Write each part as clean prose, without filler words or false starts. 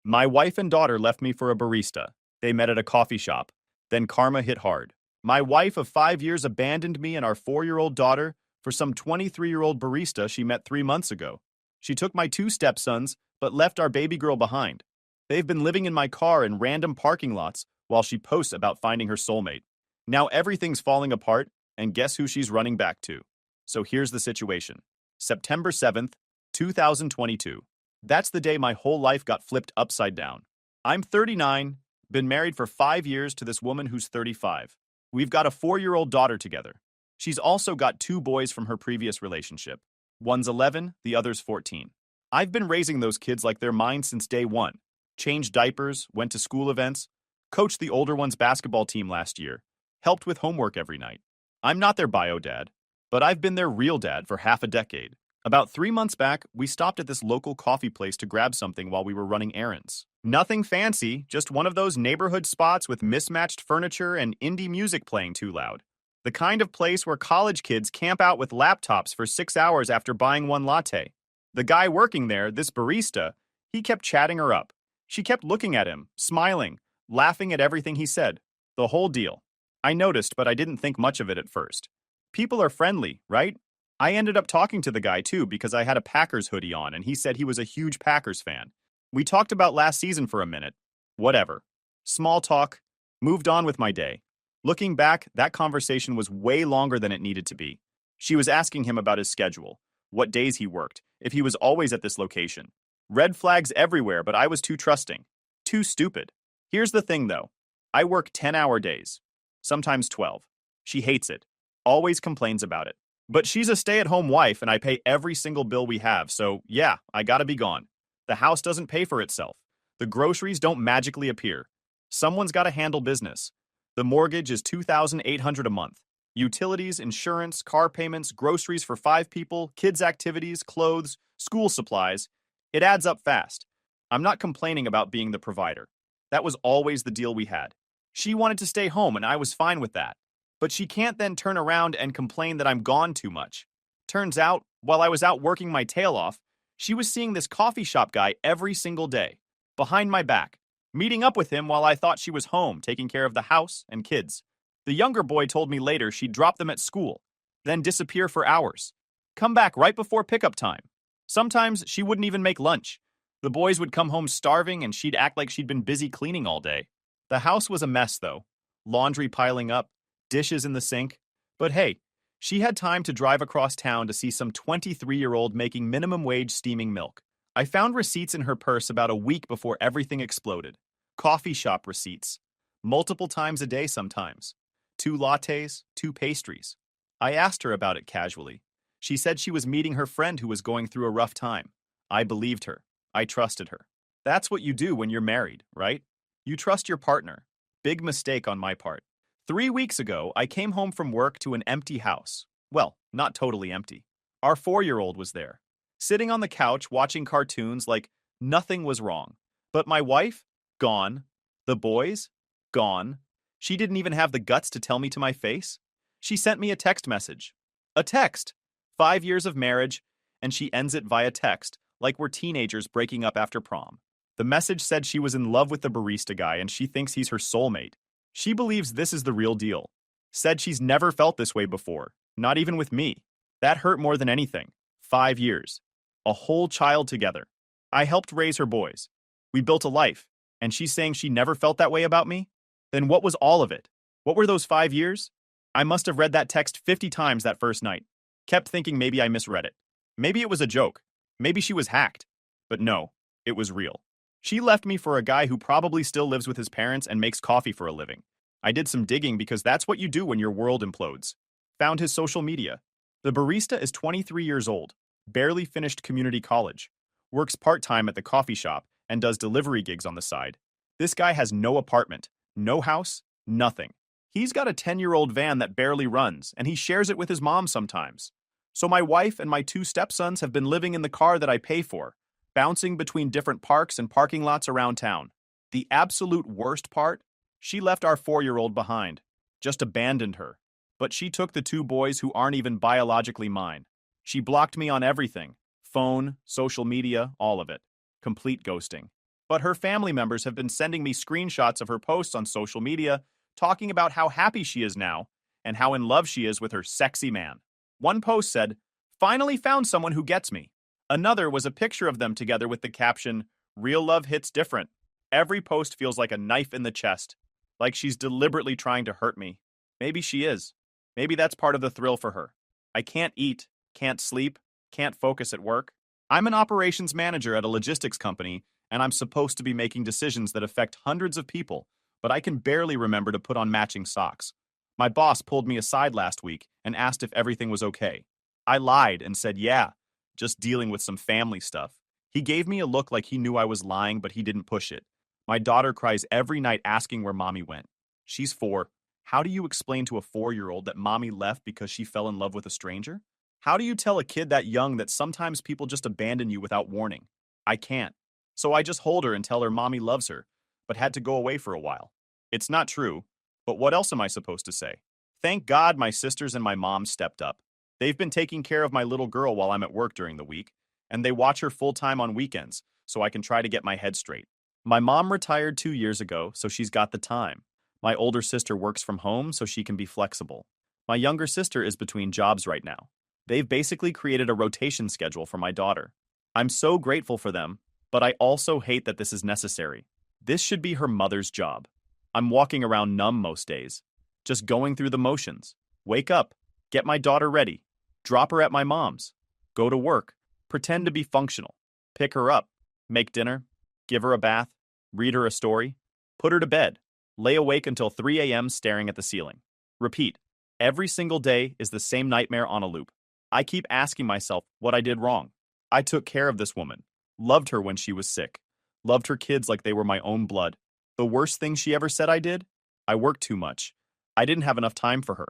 My wife and daughter left me for a barista. They met at a coffee shop. Then karma hit hard. My wife of 5 years abandoned me and our 4-year-old daughter for some 23-year-old barista she met 3 months ago. She took my two stepsons, but left our baby girl behind. They've been living in my car in random parking lots while she posts about finding her soulmate. Now everything's falling apart, and guess who she's running back to? So here's the situation. September 7th, 2022. That's the day my whole life got flipped upside down. I'm 39, been married for 5 years to this woman who's 35. We've got a 4-year-old daughter together. She's also got two boys from her previous relationship. One's 11, the other's 14. I've been raising those kids like they're mine since day one. Changed diapers, went to school events, coached the older one's basketball team last year, helped with homework every night. I'm not their bio dad, but I've been their real dad for half a decade. About 3 months back, we stopped at this local coffee place to grab something while we were running errands. Nothing fancy, just one of those neighborhood spots with mismatched furniture and indie music playing too loud. The kind of place where college kids camp out with laptops for 6 hours after buying one latte. The guy working there, this barista, he kept chatting her up. She kept looking at him, smiling, laughing at everything he said. The whole deal. I noticed, but I didn't think much of it at first. People are friendly, right? I ended up talking to the guy too because I had a Packers hoodie on and he said he was a huge Packers fan. We talked about last season for a minute. Whatever. Small talk. Moved on with my day. Looking back, that conversation was way longer than it needed to be. She was asking him about his schedule, what days he worked, if he was always at this location. Red flags everywhere, but I was too trusting. Too stupid. Here's the thing though. I work 10-hour days. Sometimes 12. She hates it. Always complains about it. But she's a stay-at-home wife and I pay every single bill we have, so yeah, I gotta be gone. The house doesn't pay for itself. The groceries don't magically appear. Someone's gotta handle business. The mortgage is $2,800 a month. Utilities, insurance, car payments, groceries for 5 people, kids' activities, clothes, school supplies. It adds up fast. I'm not complaining about being the provider. That was always the deal we had. She wanted to stay home and I was fine with that. But she can't then turn around and complain that I'm gone too much. Turns out, while I was out working my tail off, she was seeing this coffee shop guy every single day, behind my back, meeting up with him while I thought she was home taking care of the house and kids. The younger boy told me later she'd drop them at school, then disappear for hours, come back right before pickup time. Sometimes she wouldn't even make lunch. The boys would come home starving and she'd act like she'd been busy cleaning all day. The house was a mess though, laundry piling up, dishes in the sink. But hey, she had time to drive across town to see some 23-year-old making minimum wage steaming milk. I found receipts in her purse about a week before everything exploded. Coffee shop receipts. Multiple times a day sometimes. 2 lattes, 2 pastries. I asked her about it casually. She said she was meeting her friend who was going through a rough time. I believed her. I trusted her. That's what you do when you're married, right? You trust your partner. Big mistake on my part. 3 weeks ago, I came home from work to an empty house. Well, not totally empty. Our 4-year-old was there, sitting on the couch watching cartoons like nothing was wrong. But my wife? Gone. The boys? Gone. She didn't even have the guts to tell me to my face. She sent me a text message. A text. 5 years of marriage, and she ends it via text, like we're teenagers breaking up after prom. The message said she was in love with the barista guy and she thinks he's her soulmate. She believes this is the real deal. Said she's never felt this way before, not even with me. That hurt more than anything. 5 years. A whole child together. I helped raise her boys. We built a life, and she's saying she never felt that way about me? Then what was all of it? What were those 5 years? I must have read that text 50 times that first night. Kept thinking maybe I misread it. Maybe it was a joke. Maybe she was hacked. But no, it was real. She left me for a guy who probably still lives with his parents and makes coffee for a living. I did some digging because that's what you do when your world implodes. Found his social media. The barista is 23 years old, barely finished community college, works part-time at the coffee shop, and does delivery gigs on the side. This guy has no apartment, no house, nothing. He's got a 10-year-old van that barely runs, and he shares it with his mom sometimes. So my wife and my 2 stepsons have been living in the car that I pay for, bouncing between different parks and parking lots around town. The absolute worst part? She left our 4-year-old behind. Just abandoned her. But she took the 2 boys who aren't even biologically mine. She blocked me on everything. Phone, social media, all of it. Complete ghosting. But her family members have been sending me screenshots of her posts on social media, talking about how happy she is now and how in love she is with her sexy man. One post said, "Finally found someone who gets me." Another was a picture of them together with the caption, "Real love hits different." Every post feels like a knife in the chest, like she's deliberately trying to hurt me. Maybe she is. Maybe that's part of the thrill for her. I can't eat, can't sleep, can't focus at work. I'm an operations manager at a logistics company, and I'm supposed to be making decisions that affect hundreds of people, but I can barely remember to put on matching socks. My boss pulled me aside last week and asked if everything was okay. I lied and said, yeah, just dealing with some family stuff. He gave me a look like he knew I was lying, but he didn't push it. My daughter cries every night asking where mommy went. She's 4. How do you explain to a 4-year-old that mommy left because she fell in love with a stranger? How do you tell a kid that young that sometimes people just abandon you without warning? I can't. So I just hold her and tell her mommy loves her, but had to go away for a while. It's not true, but what else am I supposed to say? Thank God my sisters and my mom stepped up. They've been taking care of my little girl while I'm at work during the week, and they watch her full-time on weekends, so I can try to get my head straight. My mom retired 2 years ago, so she's got the time. My older sister works from home, so she can be flexible. My younger sister is between jobs right now. They've basically created a rotation schedule for my daughter. I'm so grateful for them, but I also hate that this is necessary. This should be her mother's job. I'm walking around numb most days, just going through the motions. Wake up, get my daughter ready, drop her at my mom's, go to work, pretend to be functional, pick her up, make dinner, give her a bath, read her a story, put her to bed, lay awake until 3 a.m. staring at the ceiling. Repeat. Every single day is the same nightmare on a loop. I keep asking myself what I did wrong. I took care of this woman, loved her when she was sick, loved her kids like they were my own blood. The worst thing she ever said I did? I worked too much. I didn't have enough time for her.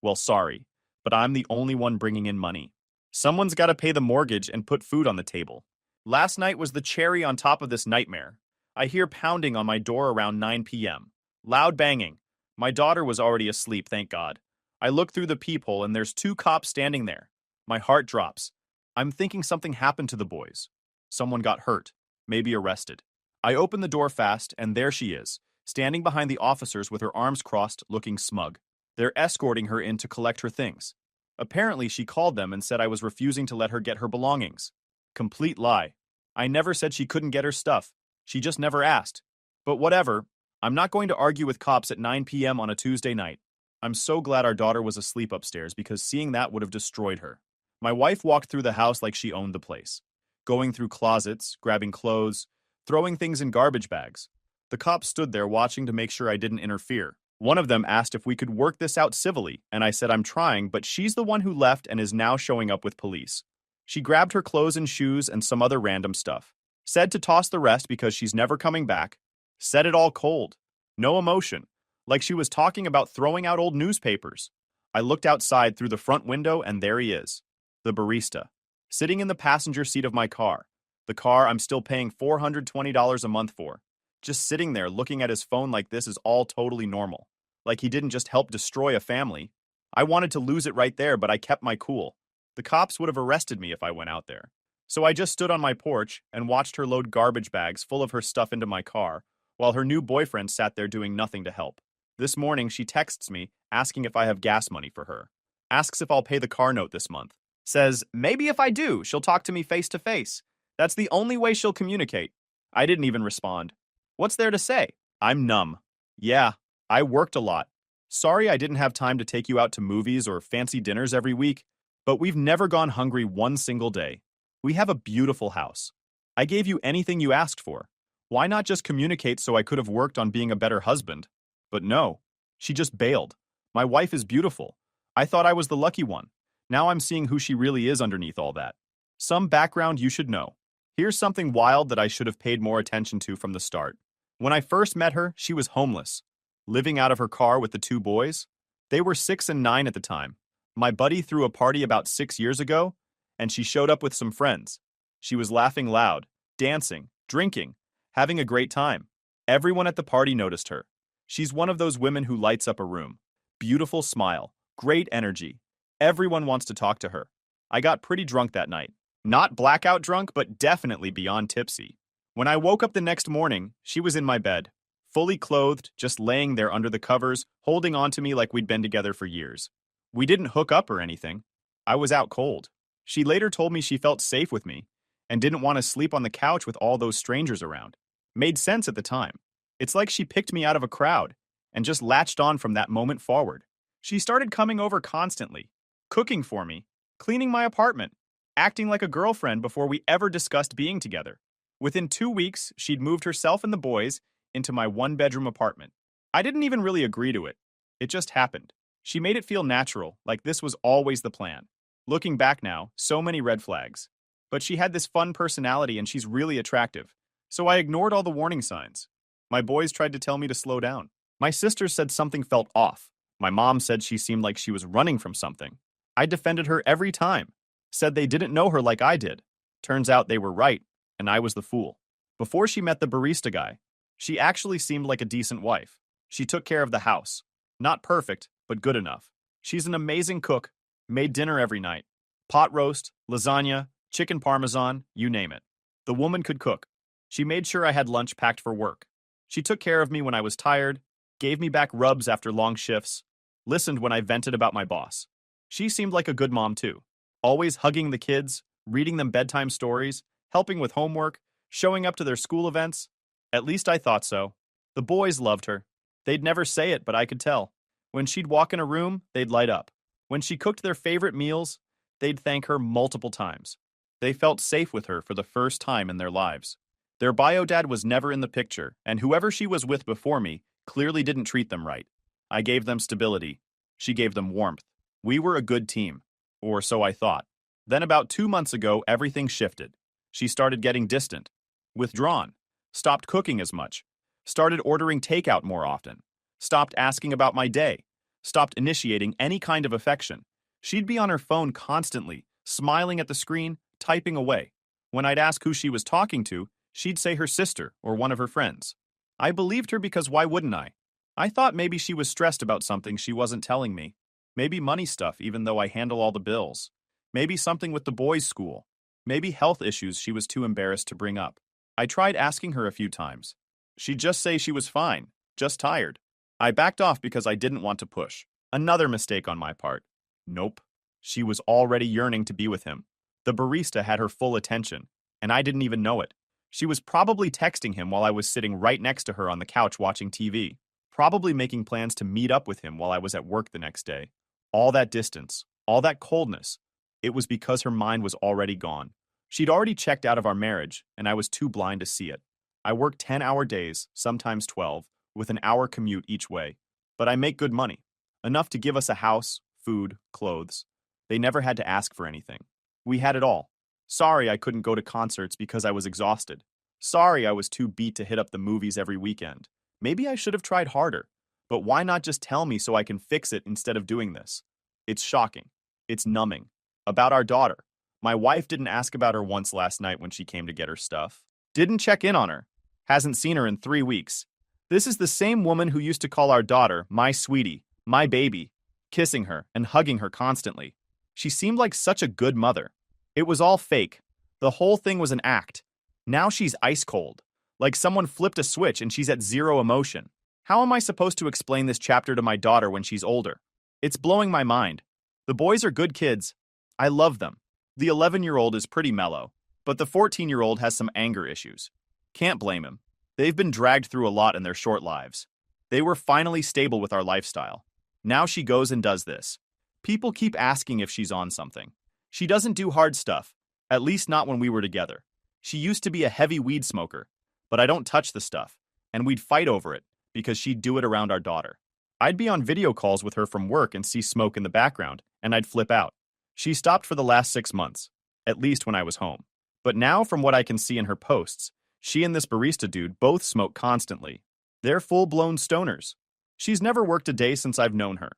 Well, sorry, but I'm the only one bringing in money. Someone's got to pay the mortgage and put food on the table. Last night was the cherry on top of this nightmare. I hear pounding on my door around 9 p.m. Loud banging. My daughter was already asleep, thank God. I look through the peephole and there's 2 cops standing there. My heart drops. I'm thinking something happened to the boys. Someone got hurt, maybe arrested. I open the door fast, and there she is, standing behind the officers with her arms crossed, looking smug. They're escorting her in to collect her things. Apparently, she called them and said I was refusing to let her get her belongings. Complete lie. I never said she couldn't get her stuff. She just never asked. But whatever, I'm not going to argue with cops at 9 p.m. on a Tuesday night. I'm so glad our daughter was asleep upstairs because seeing that would have destroyed her. My wife walked through the house like she owned the place, going through closets, grabbing clothes, throwing things in garbage bags. The cops stood there watching to make sure I didn't interfere. One of them asked if we could work this out civilly, and I said I'm trying, but she's the one who left and is now showing up with police. She grabbed her clothes and shoes and some other random stuff. Said to toss the rest because she's never coming back. Said it all cold. No emotion. Like she was talking about throwing out old newspapers. I looked outside through the front window and there he is. The barista, sitting in the passenger seat of my car, the car I'm still paying $420 a month for. Just sitting there looking at his phone like this is all totally normal. Like he didn't just help destroy a family. I wanted to lose it right there, but I kept my cool. The cops would have arrested me if I went out there. So I just stood on my porch and watched her load garbage bags full of her stuff into my car, while her new boyfriend sat there doing nothing to help. This morning, she texts me asking if I have gas money for her. Asks if I'll pay the car note this month. Says, maybe if I do, she'll talk to me face to face. That's the only way she'll communicate. I didn't even respond. What's there to say? I'm numb. Yeah, I worked a lot. Sorry I didn't have time to take you out to movies or fancy dinners every week, but we've never gone hungry one single day. We have a beautiful house. I gave you anything you asked for. Why not just communicate so I could have worked on being a better husband? But no, she just bailed. My wife is beautiful. I thought I was the lucky one. Now I'm seeing who she really is underneath all that. Some background you should know. Here's something wild that I should have paid more attention to from the start. When I first met her, she was homeless, living out of her car with the 2 boys. They were 6 and 9 at the time. My buddy threw a party about 6 years ago, and she showed up with some friends. She was laughing loud, dancing, drinking, having a great time. Everyone at the party noticed her. She's one of those women who lights up a room. Beautiful smile, great energy. Everyone wants to talk to her. I got pretty drunk that night. Not blackout drunk, but definitely beyond tipsy. When I woke up the next morning, she was in my bed, fully clothed, just laying there under the covers, holding on to me like we'd been together for years. We didn't hook up or anything. I was out cold. She later told me she felt safe with me and didn't want to sleep on the couch with all those strangers around. Made sense at the time. It's like she picked me out of a crowd and just latched on from that moment forward. She started coming over constantly, cooking for me, cleaning my apartment, acting like a girlfriend before we ever discussed being together. Within 2 weeks, she'd moved herself and the boys into my one-bedroom apartment. I didn't even really agree to it. It just happened. She made it feel natural, like this was always the plan. Looking back now, so many red flags. But she had this fun personality and she's really attractive. So I ignored all the warning signs. My boys tried to tell me to slow down. My sister said something felt off. My mom said she seemed like she was running from something. I defended her every time. Said they didn't know her like I did. Turns out they were right, and I was the fool. Before she met the barista guy, she actually seemed like a decent wife. She took care of the house. Not perfect, but good enough. She's an amazing cook, made dinner every night. Pot roast, lasagna, chicken parmesan, you name it. The woman could cook. She made sure I had lunch packed for work. She took care of me when I was tired, gave me back rubs after long shifts, listened when I vented about my boss. She seemed like a good mom too, always hugging the kids, reading them bedtime stories, helping with homework, showing up to their school events. At least I thought so. The boys loved her. They'd never say it, but I could tell. When she'd walk in a room, they'd light up. When she cooked their favorite meals, they'd thank her multiple times. They felt safe with her for the first time in their lives. Their bio dad was never in the picture, and whoever she was with before me clearly didn't treat them right. I gave them stability. She gave them warmth. We were a good team, or so I thought. Then about 2 months ago, everything shifted. She started getting distant, withdrawn, stopped cooking as much, started ordering takeout more often, stopped asking about my day, stopped initiating any kind of affection. She'd be on her phone constantly, smiling at the screen, typing away. When I'd ask who she was talking to, she'd say her sister or one of her friends. I believed her because why wouldn't I? I thought maybe she was stressed about something she wasn't telling me. Maybe money stuff, even though I handle all the bills. Maybe something with the boys' school. Maybe health issues she was too embarrassed to bring up. I tried asking her a few times. She'd just say she was fine, just tired. I backed off because I didn't want to push. Another mistake on my part. Nope. She was already yearning to be with him. The barista had her full attention, and I didn't even know it. She was probably texting him while I was sitting right next to her on the couch watching TV. Probably making plans to meet up with him while I was at work the next day. All that distance, all that coldness. It was because her mind was already gone. She'd already checked out of our marriage, and I was too blind to see it. I work 10-hour days, sometimes 12, with an hour commute each way. But I make good money. Enough to give us a house, food, clothes. They never had to ask for anything. We had it all. Sorry I couldn't go to concerts because I was exhausted. Sorry I was too beat to hit up the movies every weekend. Maybe I should have tried harder. But why not just tell me so I can fix it instead of doing this? It's shocking. It's numbing. About our daughter. My wife didn't ask about her once last night when she came to get her stuff. Didn't check in on her. Hasn't seen her in 3 weeks. This is the same woman who used to call our daughter my sweetie, my baby, kissing her and hugging her constantly. She seemed like such a good mother. It was all fake. The whole thing was an act. Now she's ice cold. Like someone flipped a switch and she's at zero emotion. How am I supposed to explain this chapter to my daughter when she's older? It's blowing my mind. The boys are good kids. I love them. The 11-year-old is pretty mellow, but the 14-year-old has some anger issues. Can't blame him. They've been dragged through a lot in their short lives. They were finally stable with our lifestyle. Now she goes and does this. People keep asking if she's on something. She doesn't do hard stuff, at least not when we were together. She used to be a heavy weed smoker, but I don't touch the stuff, and we'd fight over it because she'd do it around our daughter. I'd be on video calls with her from work and see smoke in the background, and I'd flip out. She stopped for the last 6 months, at least when I was home. But now, from what I can see in her posts, she and this barista dude both smoke constantly. They're full-blown stoners. She's never worked a day since I've known her.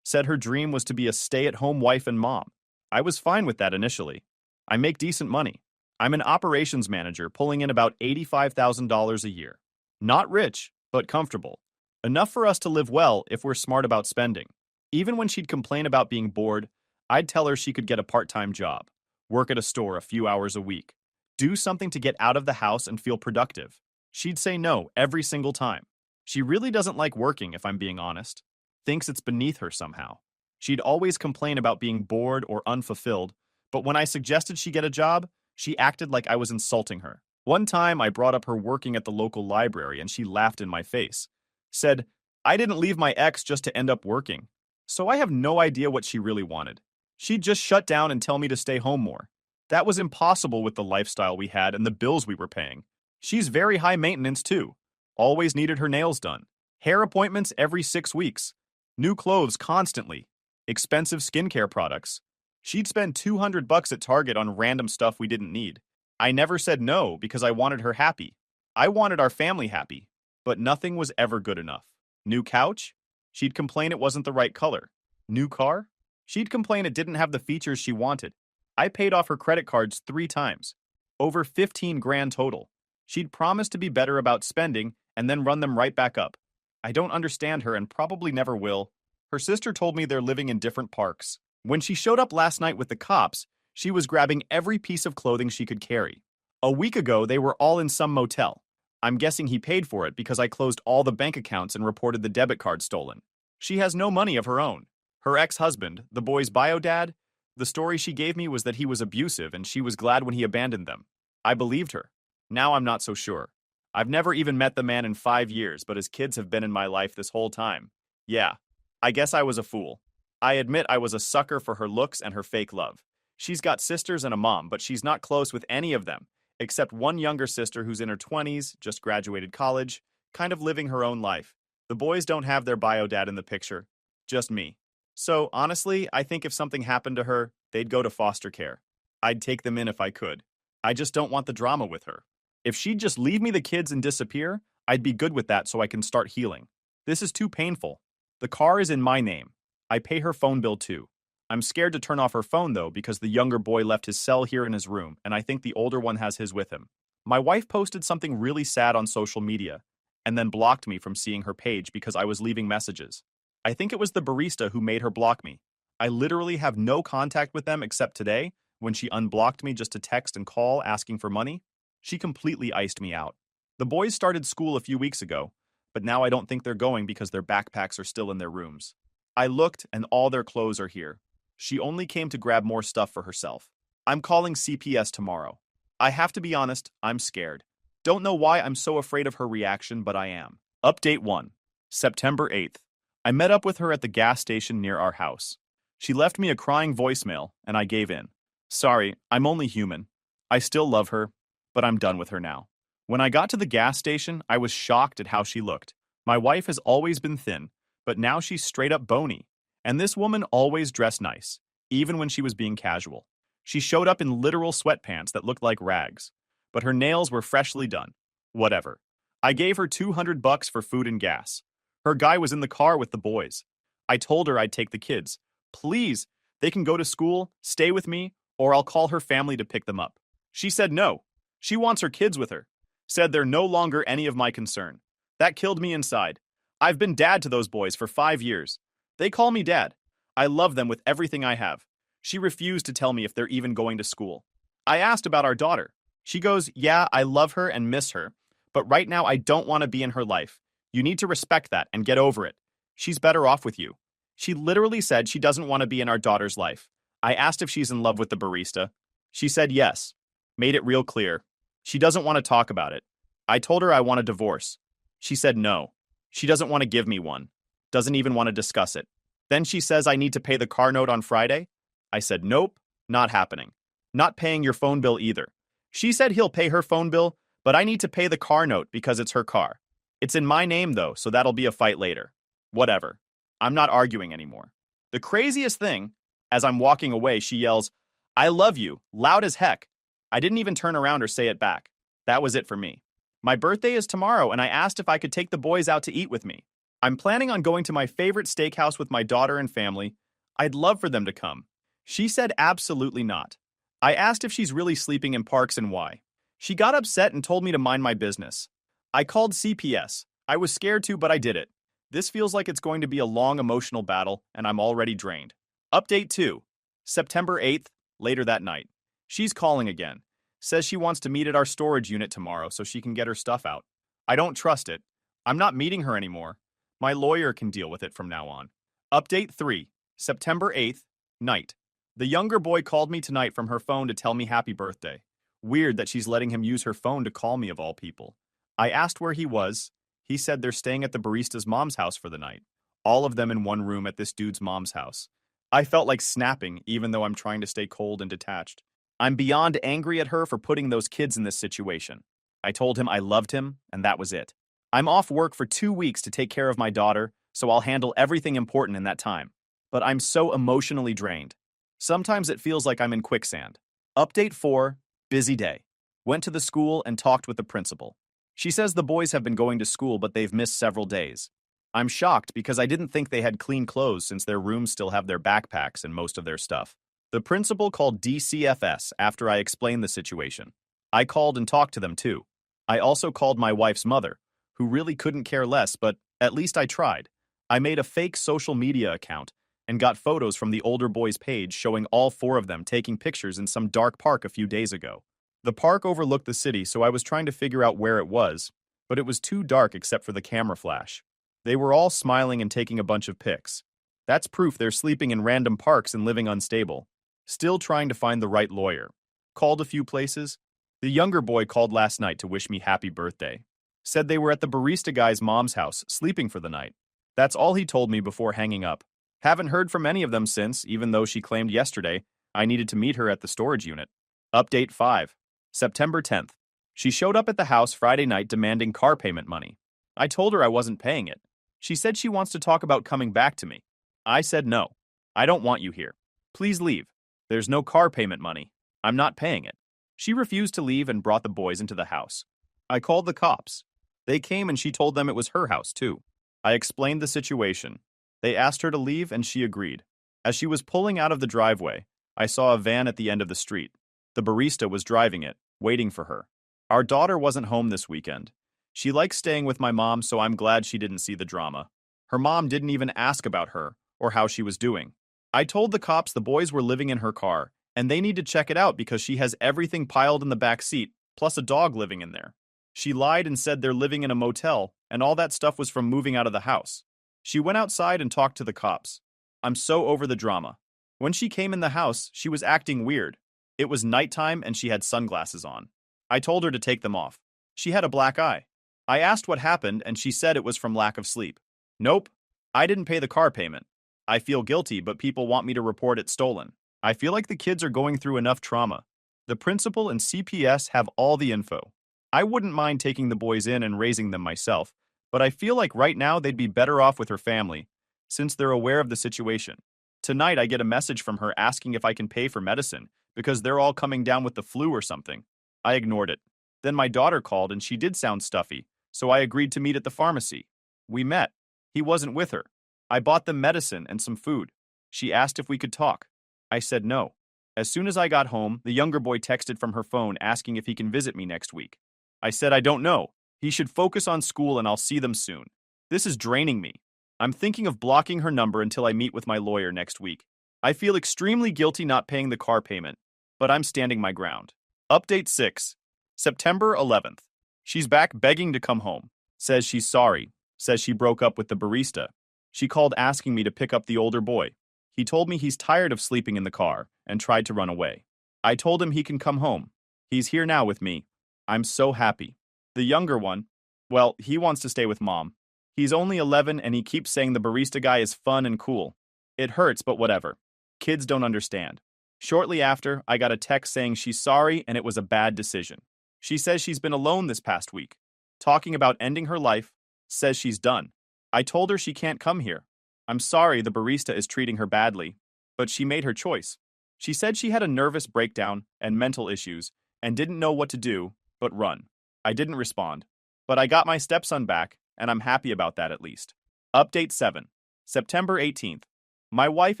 Said her dream was to be a stay-at-home wife and mom. I was fine with that initially. I make decent money. I'm an operations manager pulling in about $85,000 a year. Not rich, but comfortable. Enough for us to live well if we're smart about spending. Even when she'd complain about being bored, I'd tell her she could get a part-time job, work at a store a few hours a week, Do something to get out of the house and feel productive. She'd say no every single time. She really doesn't like working, if I'm being honest. Thinks it's beneath her somehow. She'd always complain about being bored or unfulfilled, but when I suggested she get a job, she acted like I was insulting her. One time, I brought up her working at the local library and she laughed in my face. Said, I didn't leave my ex just to end up working. So I have no idea what she really wanted. She'd just shut down and tell me to stay home more. That was impossible with the lifestyle we had and the bills we were paying. She's very high maintenance too. Always needed her nails done. Hair appointments every 6 weeks. New clothes constantly. Expensive skincare products. She'd spend $200 at Target on random stuff we didn't need. I never said no because I wanted her happy. I wanted our family happy. But nothing was ever good enough. New couch? She'd complain it wasn't the right color. New car? She'd complain it didn't have the features she wanted. I paid off her credit cards 3 times. Over 15 grand total. She'd promised to be better about spending and then run them right back up. I don't understand her and probably never will. Her sister told me they're living in different parks. When she showed up last night with the cops, she was grabbing every piece of clothing she could carry. A week ago, they were all in some motel. I'm guessing he paid for it because I closed all the bank accounts and reported the debit card stolen. She has no money of her own. Her ex-husband, the boy's bio dad, the story she gave me was that he was abusive and she was glad when he abandoned them. I believed her. Now I'm not so sure. I've never even met the man in 5 years, but his kids have been in my life this whole time. Yeah, I guess I was a fool. I admit I was a sucker for her looks and her fake love. She's got sisters and a mom, but she's not close with any of them, except one younger sister who's in her 20s, just graduated college, kind of living her own life. The boys don't have their bio dad in the picture, just me. So, honestly, I think if something happened to her, they'd go to foster care. I'd take them in if I could. I just don't want the drama with her. If she'd just leave me the kids and disappear, I'd be good with that so I can start healing. This is too painful. The car is in my name. I pay her phone bill too. I'm scared to turn off her phone though because the younger boy left his cell here in his room and I think the older one has his with him. My wife posted something really sad on social media and then blocked me from seeing her page because I was leaving messages. I think it was the barista who made her block me. I literally have no contact with them except today when she unblocked me just to text and call asking for money. She completely iced me out. The boys started school a few weeks ago, but now I don't think they're going because their backpacks are still in their rooms. I looked and all their clothes are here. She only came to grab more stuff for herself. I'm calling CPS tomorrow. I have to be honest, I'm scared. Don't know why I'm so afraid of her reaction, but I am. Update 1. September 8th. I met up with her at the gas station near our house. She left me a crying voicemail, and I gave in. Sorry, I'm only human. I still love her, but I'm done with her now. When I got to the gas station, I was shocked at how she looked. My wife has always been thin, but now she's straight up bony. And this woman always dressed nice, even when she was being casual. She showed up in literal sweatpants that looked like rags, but her nails were freshly done. Whatever. I gave her $200 for food and gas. Her guy was in the car with the boys. I told her I'd take the kids. Please, they can go to school, stay with me, or I'll call her family to pick them up. She said no. She wants her kids with her. Said they're no longer any of my concern. That killed me inside. I've been dad to those boys for 5 years. They call me dad. I love them with everything I have. She refused to tell me if they're even going to school. I asked about our daughter. She goes, yeah, I love her and miss her, but right now I don't want to be in her life. You need to respect that and get over it. She's better off with you. She literally said she doesn't want to be in our daughter's life. I asked if she's in love with the barista. She said yes. Made it real clear. She doesn't want to talk about it. I told her I want a divorce. She said no. She doesn't want to give me one. Doesn't even want to discuss it. Then she says I need to pay the car note on Friday. I said nope, not happening. Not paying your phone bill either. She said he'll pay her phone bill, but I need to pay the car note because it's her car. It's in my name though, so that'll be a fight later. Whatever. I'm not arguing anymore. The craziest thing, as I'm walking away, she yells, I love you, loud as heck. I didn't even turn around or say it back. That was it for me. My birthday is tomorrow, and I asked if I could take the boys out to eat with me. I'm planning on going to my favorite steakhouse with my daughter and family. I'd love for them to come. She said absolutely not. I asked if she's really sleeping in parks and why. She got upset and told me to mind my business. I called CPS. I was scared to, but I did it. This feels like it's going to be a long emotional battle, and I'm already drained. Update 2. September 8th, later that night. She's calling again. Says she wants to meet at our storage unit tomorrow so she can get her stuff out. I don't trust it. I'm not meeting her anymore. My lawyer can deal with it from now on. Update 3, September 8th, night. The younger boy called me tonight from her phone to tell me happy birthday. Weird that she's letting him use her phone to call me of all people. I asked where he was. He said they're staying at the barista's mom's house for the night. All of them in one room at this dude's mom's house. I felt like snapping even though I'm trying to stay cold and detached. I'm beyond angry at her for putting those kids in this situation. I told him I loved him, and that was it. I'm off work for 2 weeks to take care of my daughter, so I'll handle everything important in that time. But I'm so emotionally drained. Sometimes it feels like I'm in quicksand. Update 4, busy day. Went to the school and talked with the principal. She says the boys have been going to school, but they've missed several days. I'm shocked because I didn't think they had clean clothes since their rooms still have their backpacks and most of their stuff. The principal called DCFS after I explained the situation. I called and talked to them too. I also called my wife's mother, who really couldn't care less, but at least I tried. I made a fake social media account and got photos from the older boys' page showing all 4 of them taking pictures in some dark park a few days ago. The park overlooked the city, so I was trying to figure out where it was, but it was too dark except for the camera flash. They were all smiling and taking a bunch of pics. That's proof they're sleeping in random parks and living unstable. Still trying to find the right lawyer. Called a few places. The younger boy called last night to wish me happy birthday. Said they were at the barista guy's mom's house, sleeping for the night. That's all he told me before hanging up. Haven't heard from any of them since, even though she claimed yesterday I needed to meet her at the storage unit. Update 5, September 10th. She showed up at the house Friday night demanding car payment money. I told her I wasn't paying it. She said she wants to talk about coming back to me. I said no. I don't want you here. Please leave. There's no car payment money. I'm not paying it. She refused to leave and brought the boys into the house. I called the cops. They came and she told them it was her house too. I explained the situation. They asked her to leave and she agreed. As she was pulling out of the driveway, I saw a van at the end of the street. The barista was driving it, waiting for her. Our daughter wasn't home this weekend. She likes staying with my mom, so I'm glad she didn't see the drama. Her mom didn't even ask about her or how she was doing. I told the cops the boys were living in her car, and they need to check it out because she has everything piled in the back seat, plus a dog living in there. She lied and said they're living in a motel, and all that stuff was from moving out of the house. She went outside and talked to the cops. I'm so over the drama. When she came in the house, she was acting weird. It was nighttime and she had sunglasses on. I told her to take them off. She had a black eye. I asked what happened and she said it was from lack of sleep. Nope. I didn't pay the car payment. I feel guilty, but people want me to report it stolen. I feel like the kids are going through enough trauma. The principal and CPS have all the info. I wouldn't mind taking the boys in and raising them myself, but I feel like right now they'd be better off with her family, since they're aware of the situation. Tonight I get a message from her asking if I can pay for medicine, because they're all coming down with the flu or something. I ignored it. Then my daughter called and she did sound stuffy, so I agreed to meet at the pharmacy. We met. He wasn't with her. I bought them medicine and some food. She asked if we could talk. I said no. As soon as I got home, the younger boy texted from her phone asking if he can visit me next week. I said I don't know. He should focus on school and I'll see them soon. This is draining me. I'm thinking of blocking her number until I meet with my lawyer next week. I feel extremely guilty not paying the car payment, but I'm standing my ground. Update 6, September 11th. She's back begging to come home. Says she's sorry. Says she broke up with the barista. She called asking me to pick up the older boy. He told me he's tired of sleeping in the car and tried to run away. I told him he can come home. He's here now with me. I'm so happy. The younger one, well, he wants to stay with mom. He's only 11 and he keeps saying the barista guy is fun and cool. It hurts, but whatever. Kids don't understand. Shortly after, I got a text saying she's sorry and it was a bad decision. She says she's been alone this past week. Talking about ending her life, says she's done. I told her she can't come here. I'm sorry the barista is treating her badly, but she made her choice. She said she had a nervous breakdown and mental issues and didn't know what to do but run. I didn't respond, but I got my stepson back and I'm happy about that at least. Update 7, September 18th. My wife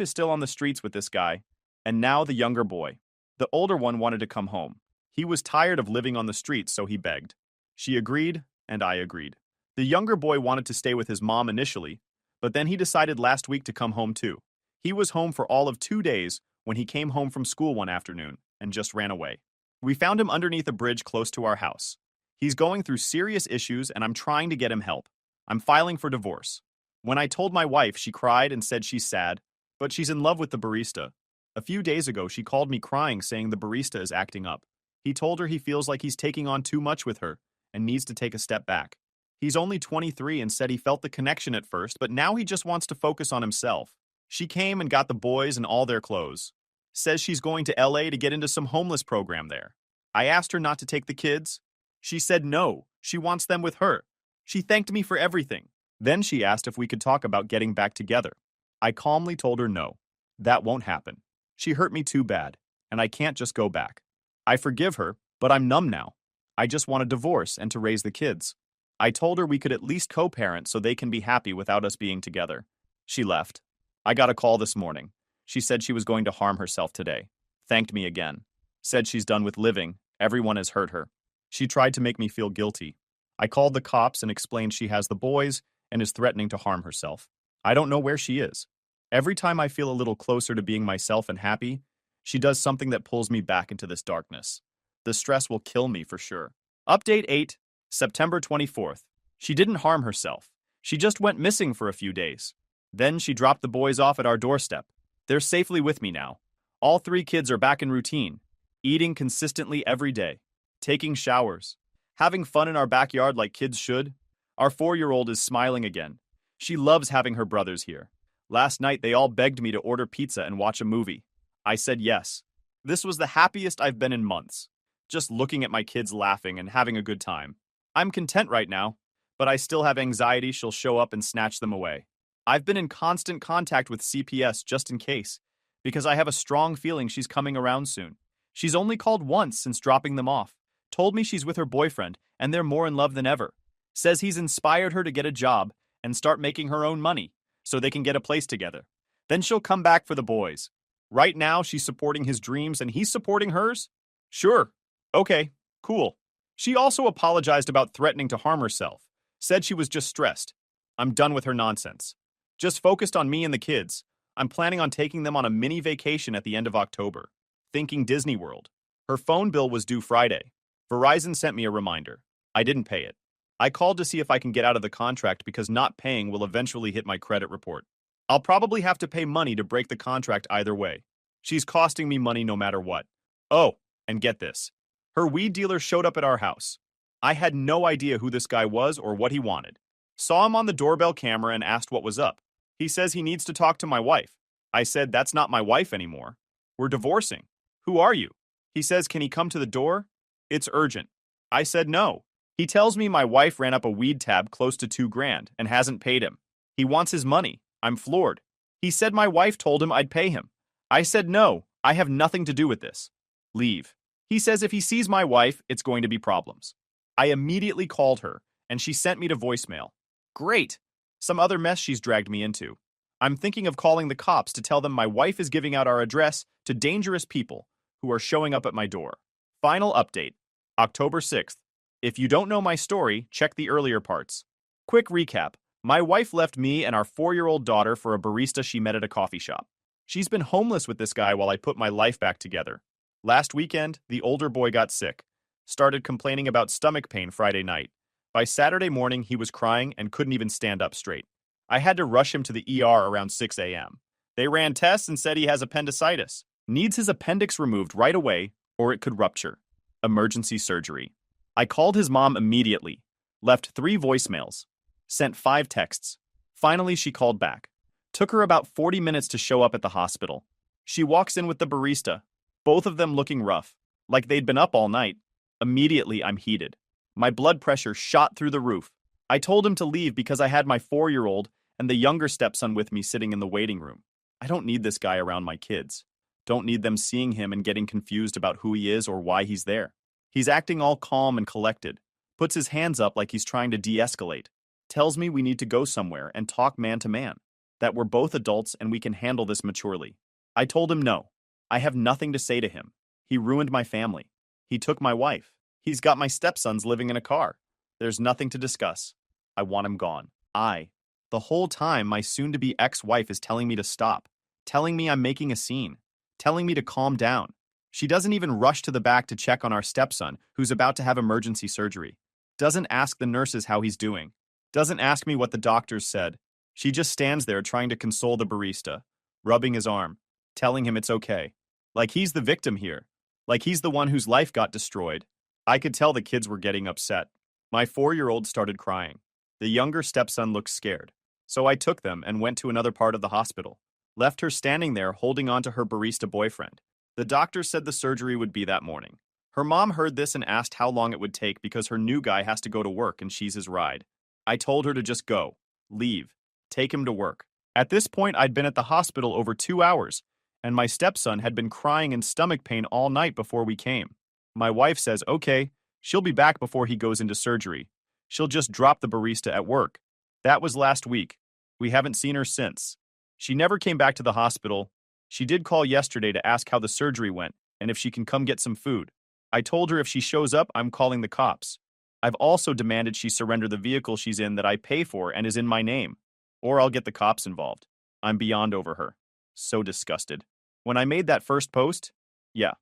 is still on the streets with this guy, and now the younger boy. The older one wanted to come home. He was tired of living on the streets, so he begged. She agreed, and I agreed. The younger boy wanted to stay with his mom initially, but then he decided last week to come home too. He was home for all of 2 days when he came home from school one afternoon and just ran away. We found him underneath a bridge close to our house. He's going through serious issues and I'm trying to get him help. I'm filing for divorce. When I told my wife, she cried and said she's sad, but she's in love with the barista. A few days ago, she called me crying saying the barista is acting up. He told her he feels like he's taking on too much with her and needs to take a step back. He's only 23 and said he felt the connection at first, but now he just wants to focus on himself. She came and got the boys and all their clothes. Says she's going to LA to get into some homeless program there. I asked her not to take the kids. She said no, she wants them with her. She thanked me for everything. Then she asked if we could talk about getting back together. I calmly told her no. That won't happen. She hurt me too bad, and I can't just go back. I forgive her, but I'm numb now. I just want a divorce and to raise the kids. I told her we could at least co-parent so they can be happy without us being together. She left. I got a call this morning. She said she was going to harm herself today. Thanked me again. Said she's done with living. Everyone has hurt her. She tried to make me feel guilty. I called the cops and explained she has the boys and is threatening to harm herself. I don't know where she is. Every time I feel a little closer to being myself and happy, she does something that pulls me back into this darkness. The stress will kill me for sure. Update 8, September 24th. She didn't harm herself. She just went missing for a few days. Then she dropped the boys off at our doorstep. They're safely with me now. All 3 kids are back in routine, eating consistently every day, taking showers, having fun in our backyard like kids should. Our 4-year-old is smiling again. She loves having her brothers here. Last night, they all begged me to order pizza and watch a movie. I said yes. This was the happiest I've been in months. Just looking at my kids laughing and having a good time. I'm content right now, but I still have anxiety she'll show up and snatch them away. I've been in constant contact with CPS just in case, because I have a strong feeling she's coming around soon. She's only called once since dropping them off. Told me she's with her boyfriend, and they're more in love than ever. Says he's inspired her to get a job and start making her own money, so they can get a place together. Then she'll come back for the boys. Right now, she's supporting his dreams and he's supporting hers? Sure. Okay, cool. She also apologized about threatening to harm herself. Said she was just stressed. I'm done with her nonsense. Just focused on me and the kids. I'm planning on taking them on a mini vacation at the end of October. Thinking Disney World. Her phone bill was due Friday. Verizon sent me a reminder. I didn't pay it. I called to see if I can get out of the contract because not paying will eventually hit my credit report. I'll probably have to pay money to break the contract either way. She's costing me money no matter what. Oh, and get this. Her weed dealer showed up at our house. I had no idea who this guy was or what he wanted. Saw him on the doorbell camera and asked what was up. He says he needs to talk to my wife. I said that's not my wife anymore. We're divorcing. Who are you? He says can he come to the door? It's urgent. I said no. He tells me my wife ran up a weed tab close to $2,000 and hasn't paid him. He wants his money. I'm floored. He said my wife told him I'd pay him. I said no, I have nothing to do with this. Leave. He says if he sees my wife, it's going to be problems. I immediately called her, and she sent me to voicemail. Great. Some other mess she's dragged me into. I'm thinking of calling the cops to tell them my wife is giving out our address to dangerous people who are showing up at my door. Final update. October 6th. If you don't know my story, check the earlier parts. Quick recap. My wife left me and our 4-year-old daughter for a barista she met at a coffee shop. She's been homeless with this guy while I put my life back together. Last weekend, the older boy got sick. Started complaining about stomach pain Friday night. By Saturday morning, he was crying and couldn't even stand up straight. I had to rush him to the ER around 6 a.m. They ran tests and said he has appendicitis. Needs his appendix removed right away or it could rupture. Emergency surgery. I called his mom immediately, left 3 voicemails, sent 5 texts. Finally, she called back. Took her about 40 minutes to show up at the hospital. She walks in with the barista, both of them looking rough, like they'd been up all night. Immediately, I'm heated. My blood pressure shot through the roof. I told him to leave because I had my 4-year-old and the younger stepson with me sitting in the waiting room. I don't need this guy around my kids. Don't need them seeing him and getting confused about who he is or why he's there. He's acting all calm and collected, puts his hands up like he's trying to de-escalate, tells me we need to go somewhere and talk man to man, that we're both adults and we can handle this maturely. I told him no. I have nothing to say to him. He ruined my family. He took my wife. He's got my stepsons living in a car. There's nothing to discuss. I want him gone. The whole time, my soon-to-be ex-wife is telling me to stop, telling me I'm making a scene, telling me to calm down. She doesn't even rush to the back to check on our stepson, who's about to have emergency surgery. Doesn't ask the nurses how he's doing. Doesn't ask me what the doctors said. She just stands there trying to console the barista, rubbing his arm, telling him it's okay. Like he's the victim here. Like he's the one whose life got destroyed. I could tell the kids were getting upset. My 4-year-old started crying. The younger stepson looked scared. So I took them and went to another part of the hospital. Left her standing there holding on to her barista boyfriend. The doctor said the surgery would be that morning. Her mom heard this and asked how long it would take because her new guy has to go to work and she's his ride. I told her to just go, leave, take him to work. At this point, I'd been at the hospital over 2 hours, and my stepson had been crying in stomach pain all night before we came. My wife says, okay, she'll be back before he goes into surgery. She'll just drop the barista at work. That was last week. We haven't seen her since. She never came back to the hospital. She did call yesterday to ask how the surgery went and if she can come get some food. I told her if she shows up, I'm calling the cops. I've also demanded she surrender the vehicle she's in that I pay for and is in my name, or I'll get the cops involved. I'm beyond over her. So disgusted. When I made that first post, yeah,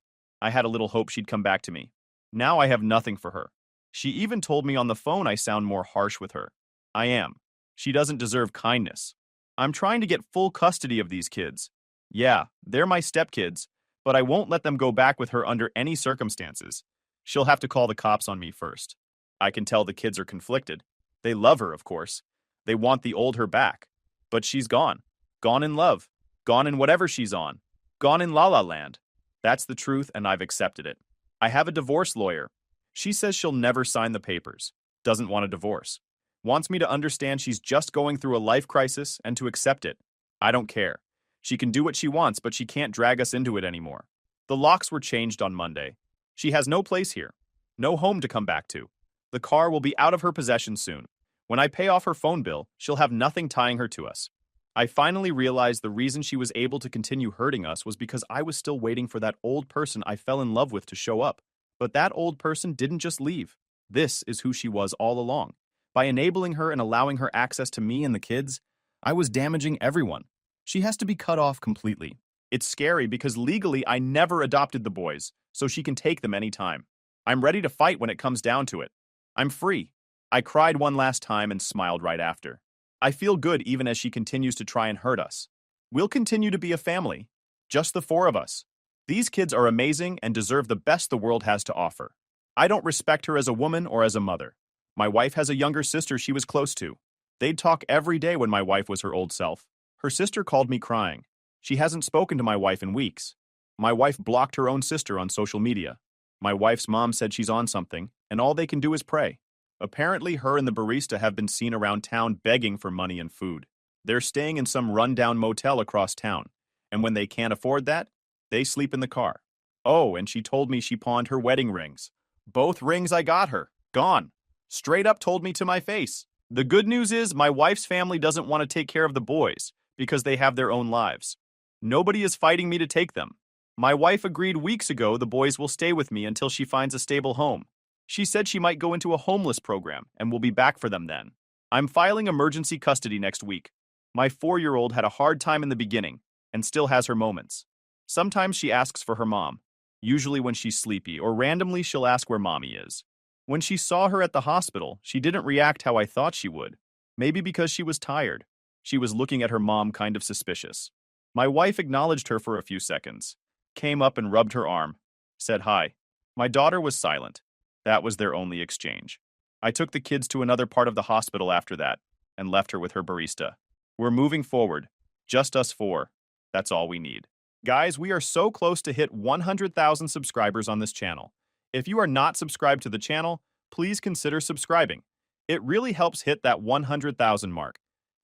I had a little hope she'd come back to me. Now I have nothing for her. She even told me on the phone I sound more harsh with her. I am. She doesn't deserve kindness. I'm trying to get full custody of these kids. Yeah, they're my stepkids, but I won't let them go back with her under any circumstances. She'll have to call the cops on me first. I can tell the kids are conflicted. They love her, of course. They want the old her back. But she's gone. Gone in love. Gone in whatever she's on. Gone in La La Land. That's the truth, and I've accepted it. I have a divorce lawyer. She says she'll never sign the papers. Doesn't want a divorce. Wants me to understand she's just going through a life crisis and to accept it. I don't care. She can do what she wants, but she can't drag us into it anymore. The locks were changed on Monday. She has no place here. No home to come back to. The car will be out of her possession soon. When I pay off her phone bill, she'll have nothing tying her to us. I finally realized the reason she was able to continue hurting us was because I was still waiting for that old person I fell in love with to show up. But that old person didn't just leave. This is who she was all along. By enabling her and allowing her access to me and the kids, I was damaging everyone. She has to be cut off completely. It's scary because legally I never adopted the boys, so she can take them anytime. I'm ready to fight when it comes down to it. I'm free. I cried one last time and smiled right after. I feel good even as she continues to try and hurt us. We'll continue to be a family. Just the 4 of us. These kids are amazing and deserve the best the world has to offer. I don't respect her as a woman or as a mother. My wife has a younger sister she was close to. They'd talk every day when my wife was her old self. Her sister called me crying. She hasn't spoken to my wife in weeks. My wife blocked her own sister on social media. My wife's mom said she's on something, and all they can do is pray. Apparently, her and the barista have been seen around town begging for money and food. They're staying in some rundown motel across town, and when they can't afford that, they sleep in the car. Oh, and she told me she pawned her wedding rings. Both rings I got her. Gone. Straight up told me to my face. The good news is my wife's family doesn't want to take care of the boys because they have their own lives. Nobody is fighting me to take them. My wife agreed weeks ago the boys will stay with me until she finds a stable home. She said she might go into a homeless program and will be back for them then. I'm filing emergency custody next week. My 4-year-old had a hard time in the beginning and still has her moments. Sometimes she asks for her mom, usually when she's sleepy, or randomly she'll ask where mommy is. When she saw her at the hospital, she didn't react how I thought she would. Maybe because she was tired. She was looking at her mom kind of suspicious. My wife acknowledged her for a few seconds, came up and rubbed her arm, said hi. My daughter was silent. That was their only exchange. I took the kids to another part of the hospital after that and left her with her barista. We're moving forward. Just us 4. That's all we need. Guys, we are so close to hit 100,000 subscribers on this channel. If you are not subscribed to the channel, please consider subscribing. It really helps hit that 100,000 mark.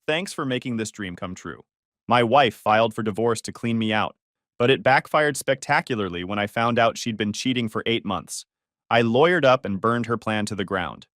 Thanks for making this dream come true. My wife filed for divorce to clean me out, but it backfired spectacularly when I found out she'd been cheating for 8 months. I lawyered up and burned her plan to the ground.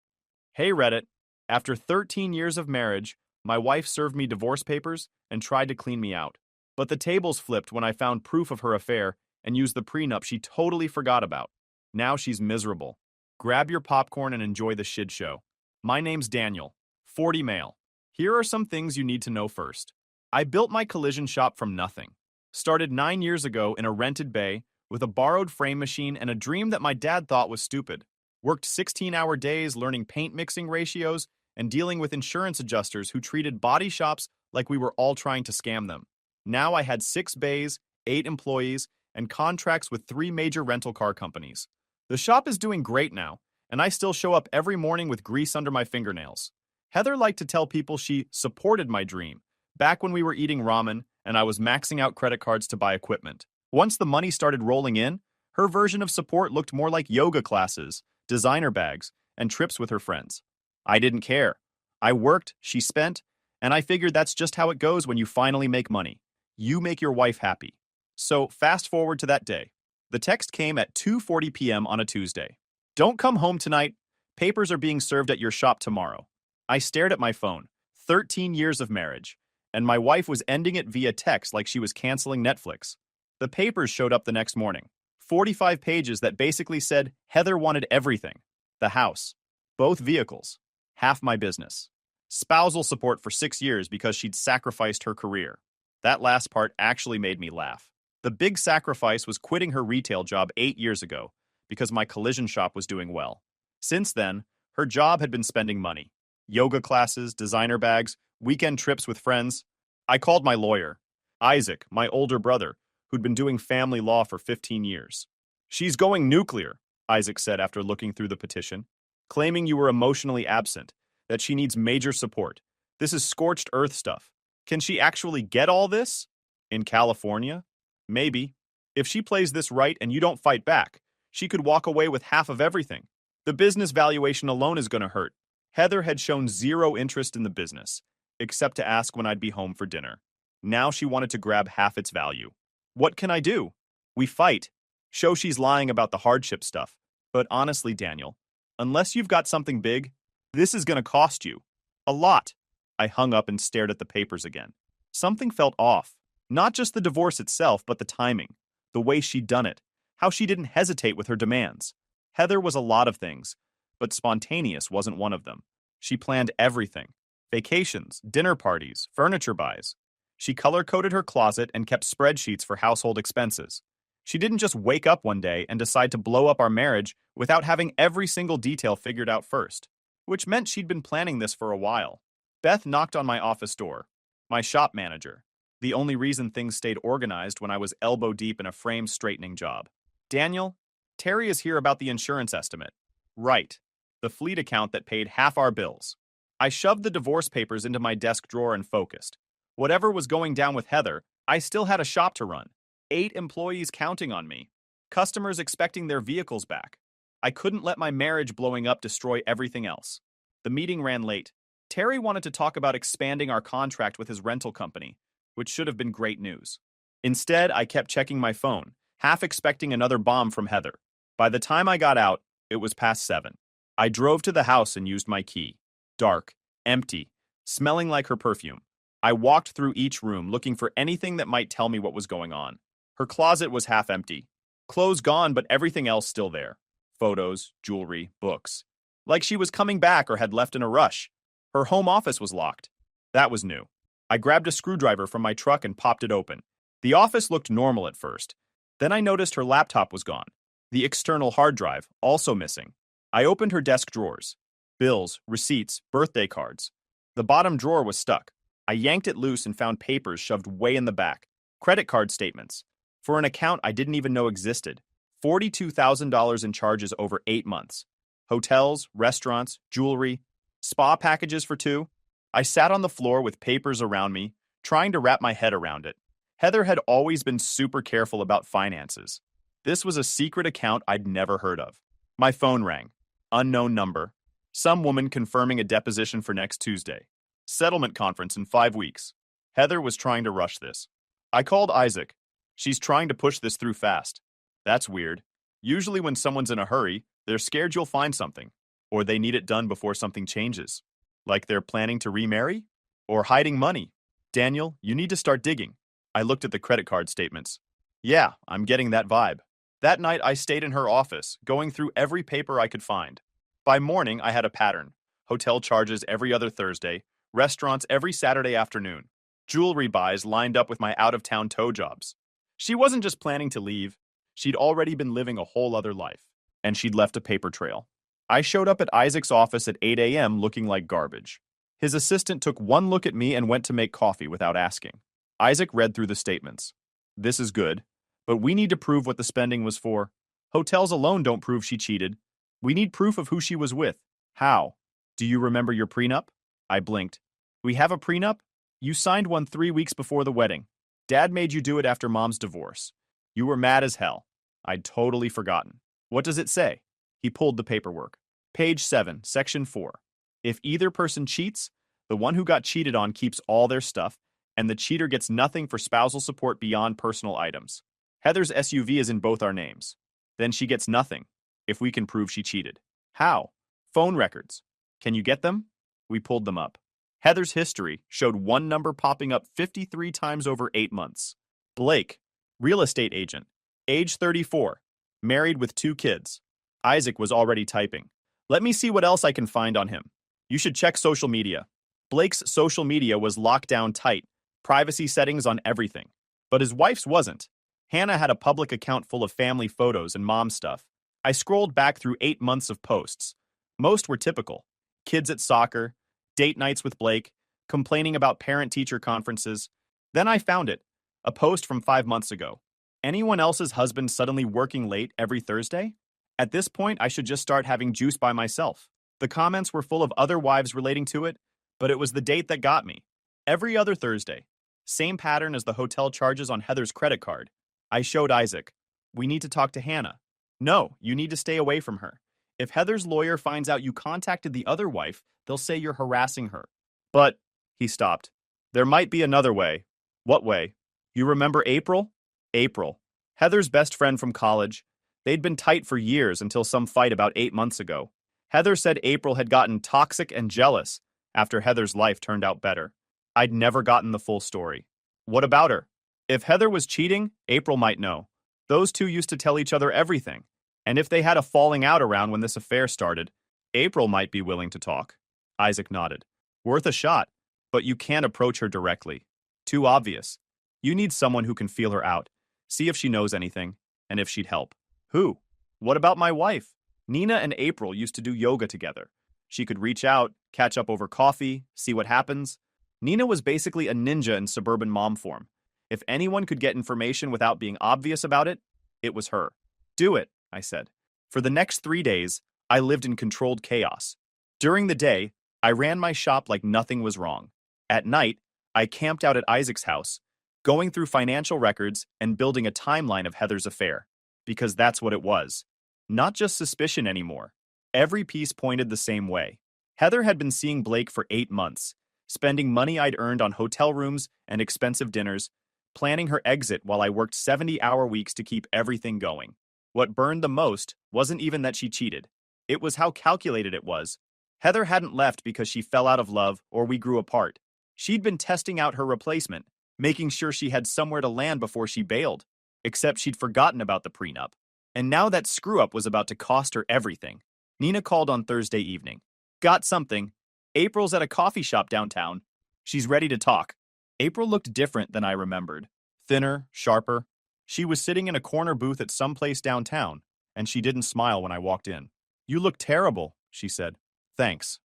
Hey Reddit, after 13 years of marriage, my wife served me divorce papers and tried to clean me out. But the tables flipped when I found proof of her affair and used the prenup she totally forgot about. Now she's miserable. Grab your popcorn and enjoy the shit show. My name's Daniel, 40 male. Here are some things you need to know first. I built my collision shop from nothing. Started 9 years ago in a rented bay with a borrowed frame machine and a dream that my dad thought was stupid. Worked 16-hour days learning paint mixing ratios and dealing with insurance adjusters who treated body shops like we were all trying to scam them. Now I had 6 bays, 8 employees, and contracts with 3 major rental car companies. The shop is doing great now, and I still show up every morning with grease under my fingernails. Heather liked to tell people she supported my dream, back when we were eating ramen and I was maxing out credit cards to buy equipment. Once the money started rolling in, her version of support looked more like yoga classes, designer bags, and trips with her friends. I didn't care. I worked, she spent, and I figured that's just how it goes when you finally make money. You make your wife happy. So fast forward to that day. The text came at 2:40 p.m. on a Tuesday. Don't come home tonight. Papers are being served at your shop tomorrow. I stared at my phone. 13 years of marriage. And my wife was ending it via text like she was canceling Netflix. The papers showed up the next morning. 45 pages that basically said Heather wanted everything. The house. Both vehicles. Half my business. Spousal support for 6 years because she'd sacrificed her career. That last part actually made me laugh. The big sacrifice was quitting her retail job 8 years ago because my collision shop was doing well. Since then, her job had been spending money. Yoga classes, designer bags, weekend trips with friends. I called my lawyer, Isaac, my older brother, who'd been doing family law for 15 years. She's going nuclear, Isaac said after looking through the petition, claiming you were emotionally absent, that she needs major support. This is scorched earth stuff. Can she actually get all this? In California? Maybe. If she plays this right and you don't fight back, she could walk away with half of everything. The business valuation alone is going to hurt. Heather had shown zero interest in the business, except to ask when I'd be home for dinner. Now she wanted to grab half its value. What can I do? We fight. Show she's lying about the hardship stuff. But honestly, Daniel, unless you've got something big, this is going to cost you. A lot. I hung up and stared at the papers again. Something felt off. Not just the divorce itself, but the timing. The way she'd done it. How she didn't hesitate with her demands. Heather was a lot of things, but spontaneous wasn't one of them. She planned everything. Vacations, dinner parties, furniture buys. She color-coded her closet and kept spreadsheets for household expenses. She didn't just wake up one day and decide to blow up our marriage without having every single detail figured out first, which meant she'd been planning this for a while. Beth knocked on my office door. My shop manager. The only reason things stayed organized when I was elbow deep in a frame straightening job. Daniel, Terry is here about the insurance estimate. Right. The fleet account that paid half our bills. I shoved the divorce papers into my desk drawer and focused. Whatever was going down with Heather, I still had a shop to run. 8 employees counting on me. Customers expecting their vehicles back. I couldn't let my marriage blowing up destroy everything else. The meeting ran late. Terry wanted to talk about expanding our contract with his rental company, which should have been great news. Instead, I kept checking my phone, half expecting another bomb from Heather. By the time I got out, it was past 7. I drove to the house and used my key. Dark, empty, smelling like her perfume. I walked through each room looking for anything that might tell me what was going on. Her closet was half empty. Clothes gone, but everything else still there. Photos, jewelry, books. Like she was coming back or had left in a rush. Her home office was locked. That was new. I grabbed a screwdriver from my truck and popped it open. The office looked normal at first. Then I noticed her laptop was gone. The external hard drive, also missing. I opened her desk drawers. Bills, receipts, birthday cards. The bottom drawer was stuck. I yanked it loose and found papers shoved way in the back. Credit card statements. For an account I didn't even know existed. $42,000 in charges over 8 months. Hotels, restaurants, jewelry, spa packages for 2. I sat on the floor with papers around me, trying to wrap my head around it. Heather had always been super careful about finances. This was a secret account I'd never heard of. My phone rang. Unknown number. Some woman confirming a deposition for next Tuesday. Settlement conference in 5 weeks. Heather was trying to rush this. I called Isaac. She's trying to push this through fast. That's weird. Usually when someone's in a hurry, they're scared you'll find something. Or they need it done before something changes. Like they're planning to remarry? Or hiding money. Daniel, you need to start digging. I looked at the credit card statements. Yeah, I'm getting that vibe. That night I stayed in her office, going through every paper I could find. By morning, I had a pattern. Hotel charges every other Thursday, restaurants every Saturday afternoon, jewelry buys lined up with my out-of-town tow jobs. She wasn't just planning to leave. She'd already been living a whole other life, and she'd left a paper trail. I showed up at Isaac's office at 8 a.m. looking like garbage. His assistant took one look at me and went to make coffee without asking. Isaac read through the statements. This is good, but we need to prove what the spending was for. Hotels alone don't prove she cheated. We need proof of who she was with. How? Do you remember your prenup? I blinked. We have a prenup? You signed one 3 weeks before the wedding. Dad made you do it after Mom's divorce. You were mad as hell. I'd totally forgotten. What does it say? He pulled the paperwork. Page 7, Section 4. If either person cheats, the one who got cheated on keeps all their stuff, and the cheater gets nothing for spousal support beyond personal items. Heather's SUV is in both our names. Then she gets nothing, if we can prove she cheated. How? Phone records. Can you get them? We pulled them up. Heather's history showed one number popping up 53 times over 8 months. Blake, real estate agent, age 34, married with 2 kids. Isaac was already typing. Let me see what else I can find on him. You should check social media. Blake's social media was locked down tight, privacy settings on everything. But his wife's wasn't. Hannah had a public account full of family photos and mom stuff. I scrolled back through 8 months of posts. Most were typical. Kids at soccer, date nights with Blake, complaining about parent-teacher conferences. Then I found it, a post from 5 months ago. Anyone else's husband suddenly working late every Thursday? At this point, I should just start having juice by myself. The comments were full of other wives relating to it, but it was the date that got me. Every other Thursday. Same pattern as the hotel charges on Heather's credit card. I showed Isaac. We need to talk to Hannah. No, you need to stay away from her. If Heather's lawyer finds out you contacted the other wife, they'll say you're harassing her. But, he stopped. There might be another way. What way? You remember April? April. Heather's best friend from college. They'd been tight for years until some fight about 8 months ago. Heather said April had gotten toxic and jealous after Heather's life turned out better. I'd never gotten the full story. What about her? If Heather was cheating, April might know. Those two used to tell each other everything. And if they had a falling out around when this affair started, April might be willing to talk. Isaac nodded. Worth a shot, but you can't approach her directly. Too obvious. You need someone who can feel her out, see if she knows anything, and if she'd help. Who? What about my wife? Nina and April used to do yoga together. She could reach out, catch up over coffee, see what happens. Nina was basically a ninja in suburban mom form. If anyone could get information without being obvious about it, it was her. Do it, I said. For the next 3 days, I lived in controlled chaos. During the day, I ran my shop like nothing was wrong. At night, I camped out at Isaac's house, going through financial records and building a timeline of Heather's affair. Because that's what it was. Not just suspicion anymore. Every piece pointed the same way. Heather had been seeing Blake for 8 months, spending money I'd earned on hotel rooms and expensive dinners, planning her exit while I worked 70-hour weeks to keep everything going. What burned the most wasn't even that she cheated. It was how calculated it was. Heather hadn't left because she fell out of love or we grew apart. She'd been testing out her replacement, making sure she had somewhere to land before she bailed. Except she'd forgotten about the prenup. And now that screw-up was about to cost her everything. Nina called on Thursday evening. Got something. April's at a coffee shop downtown. She's ready to talk. April looked different than I remembered. Thinner, sharper. She was sitting in a corner booth at some place downtown, and she didn't smile when I walked in. You look terrible, she said. Thanks.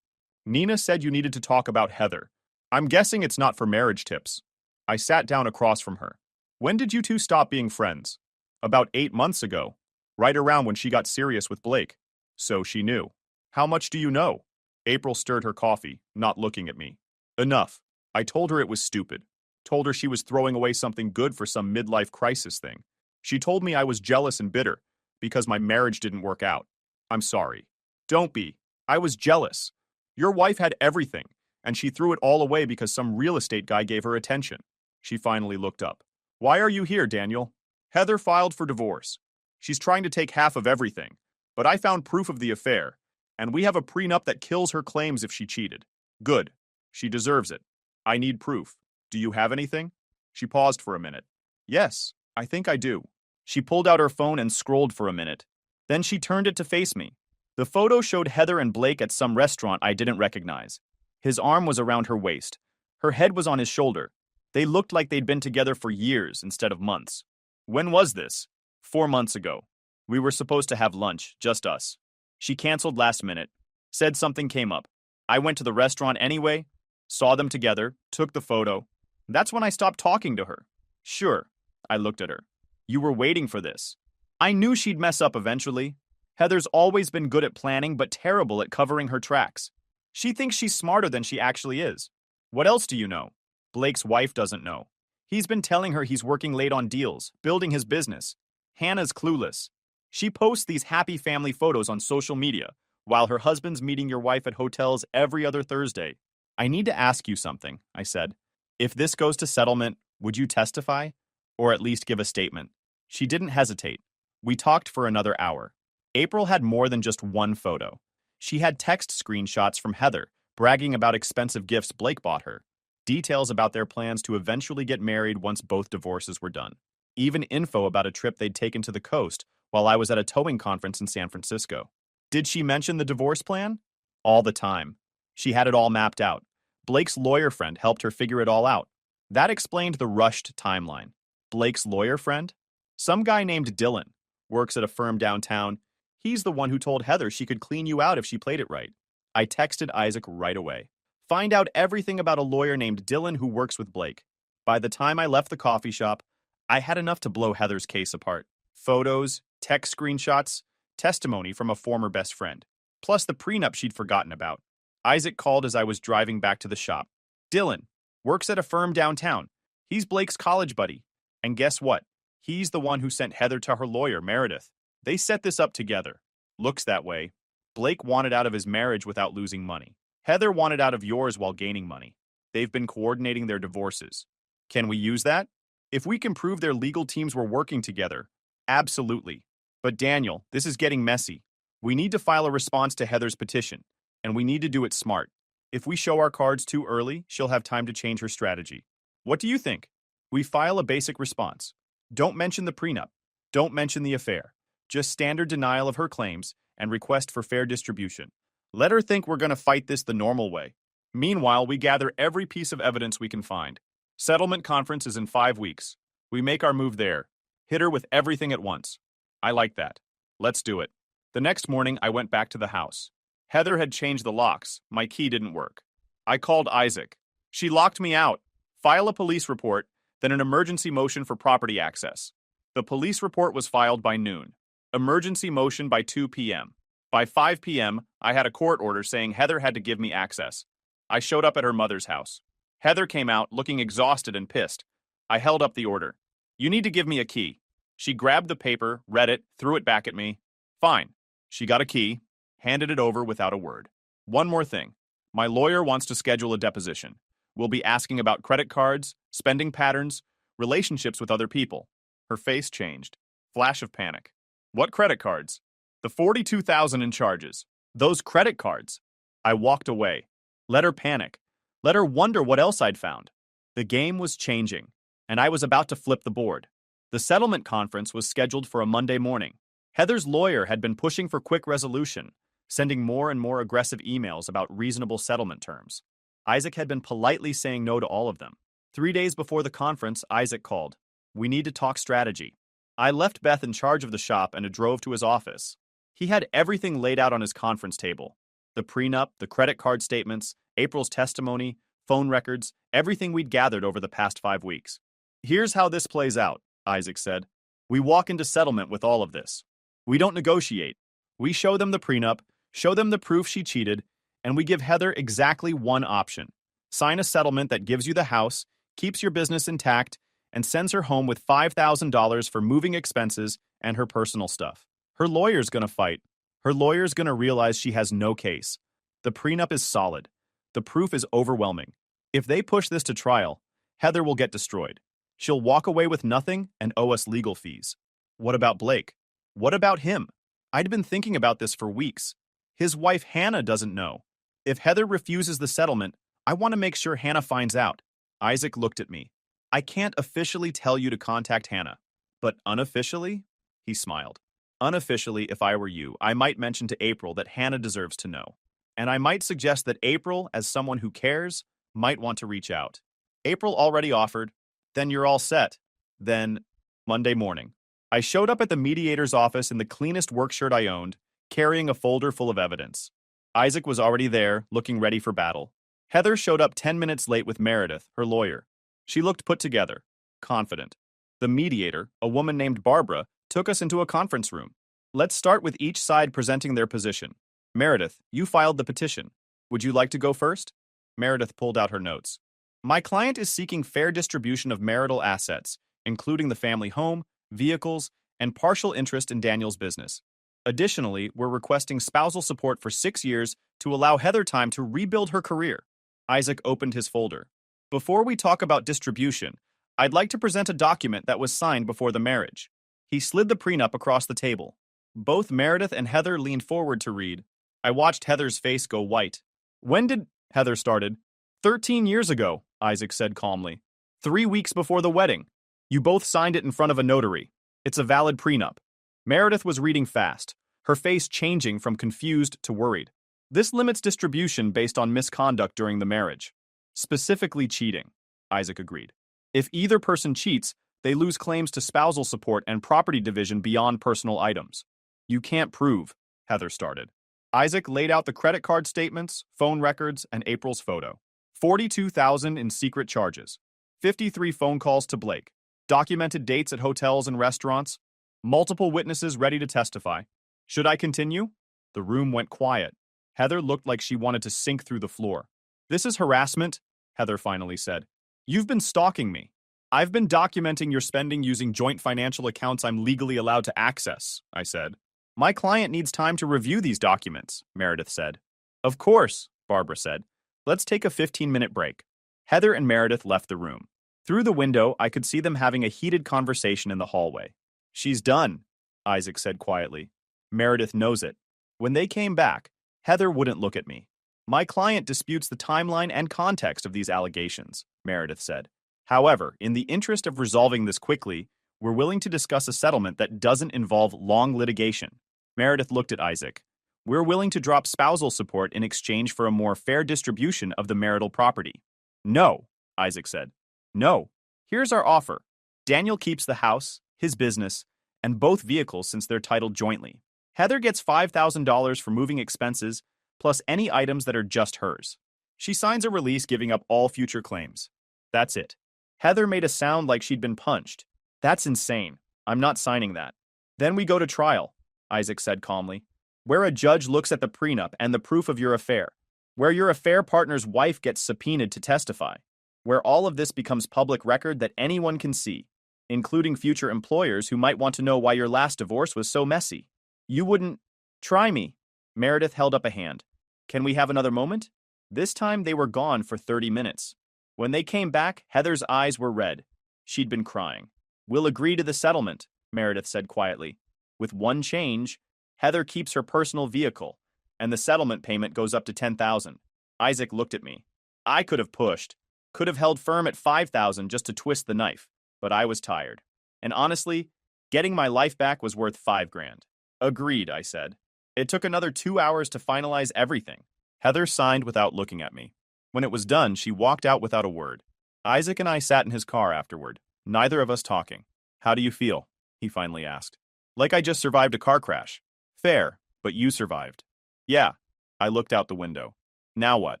Nina said you needed to talk about Heather. I'm guessing it's not for marriage tips. I sat down across from her. When did you two stop being friends? About 8 months ago. Right around when she got serious with Blake. So she knew. How much do you know? April stirred her coffee, not looking at me. Enough. I told her it was stupid. Told her she was throwing away something good for some midlife crisis thing. She told me I was jealous and bitter because my marriage didn't work out. I'm sorry. Don't be. I was jealous. Your wife had everything, and she threw it all away because some real estate guy gave her attention. She finally looked up. Why are you here, Daniel? Heather filed for divorce. She's trying to take half of everything, but I found proof of the affair, and we have a prenup that kills her claims if she cheated. Good. She deserves it. I need proof. Do you have anything? She paused for a minute. Yes, I think I do. She pulled out her phone and scrolled for a minute. Then she turned it to face me. The photo showed Heather and Blake at some restaurant I didn't recognize. His arm was around her waist. Her head was on his shoulder. They looked like they'd been together for years instead of months. When was this? 4 months ago. We were supposed to have lunch, just us. She canceled last minute, said something came up. I went to the restaurant anyway, saw them together, took the photo. That's when I stopped talking to her. Sure, I looked at her. You were waiting for this. I knew she'd mess up eventually. Heather's always been good at planning but terrible at covering her tracks. She thinks she's smarter than she actually is. What else do you know? Blake's wife doesn't know. He's been telling her he's working late on deals, building his business. Hannah's clueless. She posts these happy family photos on social media, while her husband's meeting your wife at hotels every other Thursday. I need to ask you something, I said. If this goes to settlement, would you testify? Or at least give a statement? She didn't hesitate. We talked for another hour. April had more than just one photo. She had text screenshots from Heather, bragging about expensive gifts Blake bought her. Details about their plans to eventually get married once both divorces were done. Even info about a trip they'd taken to the coast while I was at a towing conference in San Francisco. Did she mention the divorce plan? All the time. She had it all mapped out. Blake's lawyer friend helped her figure it all out. That explained the rushed timeline. Blake's lawyer friend? Some guy named Dylan. Works at a firm downtown. He's the one who told Heather she could clean you out if she played it right. I texted Isaac right away. Find out everything about a lawyer named Dylan who works with Blake. By the time I left the coffee shop, I had enough to blow Heather's case apart. Photos, text screenshots, testimony from a former best friend, plus the prenup she'd forgotten about. Isaac called as I was driving back to the shop. Dylan works at a firm downtown. He's Blake's college buddy. And guess what? He's the one who sent Heather to her lawyer, Meredith. They set this up together. Looks that way. Blake wanted out of his marriage without losing money. Heather wanted out of yours while gaining money. They've been coordinating their divorces. Can we use that? If we can prove their legal teams were working together, absolutely. But Daniel, this is getting messy. We need to file a response to Heather's petition, and we need to do it smart. If we show our cards too early, she'll have time to change her strategy. What do you think? We file a basic response. Don't mention the prenup. Don't mention the affair. Just standard denial of her claims and request for fair distribution. Let her think we're going to fight this the normal way. Meanwhile, we gather every piece of evidence we can find. Settlement conference is in 5 weeks. We make our move there. Hit her with everything at once. I like that. Let's do it. The next morning, I went back to the house. Heather had changed the locks. My key didn't work. I called Isaac. She locked me out. File a police report, then an emergency motion for property access. The police report was filed by noon. Emergency motion by 2 p.m. By 5 p.m., I had a court order saying Heather had to give me access. I showed up at her mother's house. Heather came out looking exhausted and pissed. I held up the order. You need to give me a key. She grabbed the paper, read it, threw it back at me. Fine. She got a key, handed it over without a word. One more thing. My lawyer wants to schedule a deposition. We'll be asking about credit cards, spending patterns, relationships with other people. Her face changed. Flash of panic. What credit cards? The $42,000 in charges. Those credit cards. I walked away. Let her panic. Let her wonder what else I'd found. The game was changing, and I was about to flip the board. The settlement conference was scheduled for a Monday morning. Heather's lawyer had been pushing for quick resolution, sending more and more aggressive emails about reasonable settlement terms. Isaac had been politely saying no to all of them. 3 days before the conference, Isaac called. We need to talk strategy. I left Beth in charge of the shop and drove to his office. He had everything laid out on his conference table. The prenup, the credit card statements, April's testimony, phone records, everything we'd gathered over the past 5 weeks. Here's how this plays out, Isaac said. We walk into settlement with all of this. We don't negotiate. We show them the prenup, show them the proof she cheated, and we give Heather exactly one option. Sign a settlement that gives you the house, keeps your business intact, and sends her home with $5,000 for moving expenses and her personal stuff. Her lawyer's gonna fight. Her lawyer's gonna realize she has no case. The prenup is solid. The proof is overwhelming. If they push this to trial, Heather will get destroyed. She'll walk away with nothing and owe us legal fees. What about Blake? What about him? I'd been thinking about this for weeks. His wife Hannah doesn't know. If Heather refuses the settlement, I want to make sure Hannah finds out. Isaac looked at me. I can't officially tell you to contact Hannah, but unofficially? He smiled. Unofficially, if I were you, I might mention to April that Hannah deserves to know. And I might suggest that April, as someone who cares, might want to reach out. April already offered. Then you're all set. Then, Monday morning. I showed up at the mediator's office in the cleanest work shirt I owned, carrying a folder full of evidence. Isaac was already there, looking ready for battle. Heather showed up 10 minutes late with Meredith, her lawyer. She looked put together, confident. The mediator, a woman named Barbara, took us into a conference room. Let's start with each side presenting their position. Meredith, you filed the petition. Would you like to go first? Meredith pulled out her notes. My client is seeking fair distribution of marital assets, including the family home, vehicles, and partial interest in Daniel's business. Additionally, we're requesting spousal support for 6 years to allow Heather time to rebuild her career. Isaac opened his folder. Before we talk about distribution, I'd like to present a document that was signed before the marriage. He slid the prenup across the table. Both Meredith and Heather leaned forward to read. I watched Heather's face go white. When did Heather started? 13 years ago, Isaac said calmly. 3 weeks before the wedding. You both signed it in front of a notary. It's a valid prenup. Meredith was reading fast, her face changing from confused to worried. This limits distribution based on misconduct during the marriage. Specifically cheating, Isaac agreed. If either person cheats, they lose claims to spousal support and property division beyond personal items. You can't prove, Heather started. Isaac laid out the credit card statements, phone records, and April's photo. $42,000 in secret charges. 53 phone calls to Blake. Documented dates at hotels and restaurants. Multiple witnesses ready to testify. Should I continue? The room went quiet. Heather looked like she wanted to sink through the floor. This is harassment, Heather finally said. You've been stalking me. I've been documenting your spending using joint financial accounts I'm legally allowed to access, I said. My client needs time to review these documents, Meredith said. Of course, Barbara said. Let's take a 15-minute break. Heather and Meredith left the room. Through the window, I could see them having a heated conversation in the hallway. She's done, Isaac said quietly. Meredith knows it. When they came back, Heather wouldn't look at me. My client disputes the timeline and context of these allegations, Meredith said. However, in the interest of resolving this quickly, we're willing to discuss a settlement that doesn't involve long litigation. Meredith looked at Isaac. We're willing to drop spousal support in exchange for a more fair distribution of the marital property. No, Isaac said. No. Here's our offer. Daniel keeps the house, his business, and both vehicles since they're titled jointly. Heather gets $5,000 for moving expenses, plus any items that are just hers. She signs a release giving up all future claims. That's it. Heather made a sound like she'd been punched. That's insane. I'm not signing that. Then we go to trial, Isaac said calmly, where a judge looks at the prenup and the proof of your affair, where your affair partner's wife gets subpoenaed to testify, where all of this becomes public record that anyone can see, including future employers who might want to know why your last divorce was so messy. You wouldn't try me. Meredith held up a hand. Can we have another moment? This time they were gone for 30 minutes. When they came back, Heather's eyes were red. She'd been crying. We'll agree to the settlement, Meredith said quietly. With one change, Heather keeps her personal vehicle, and the settlement payment goes up to $10,000. Isaac looked at me. I could have pushed, could have held firm at $5,000 just to twist the knife, but I was tired. And honestly, getting my life back was worth $5,000. Agreed, I said. It took another 2 hours to finalize everything. Heather signed without looking at me. When it was done, she walked out without a word. Isaac and I sat in his car afterward, neither of us talking. How do you feel? He finally asked. Like I just survived a car crash. Fair, but you survived. Yeah. I looked out the window. Now what?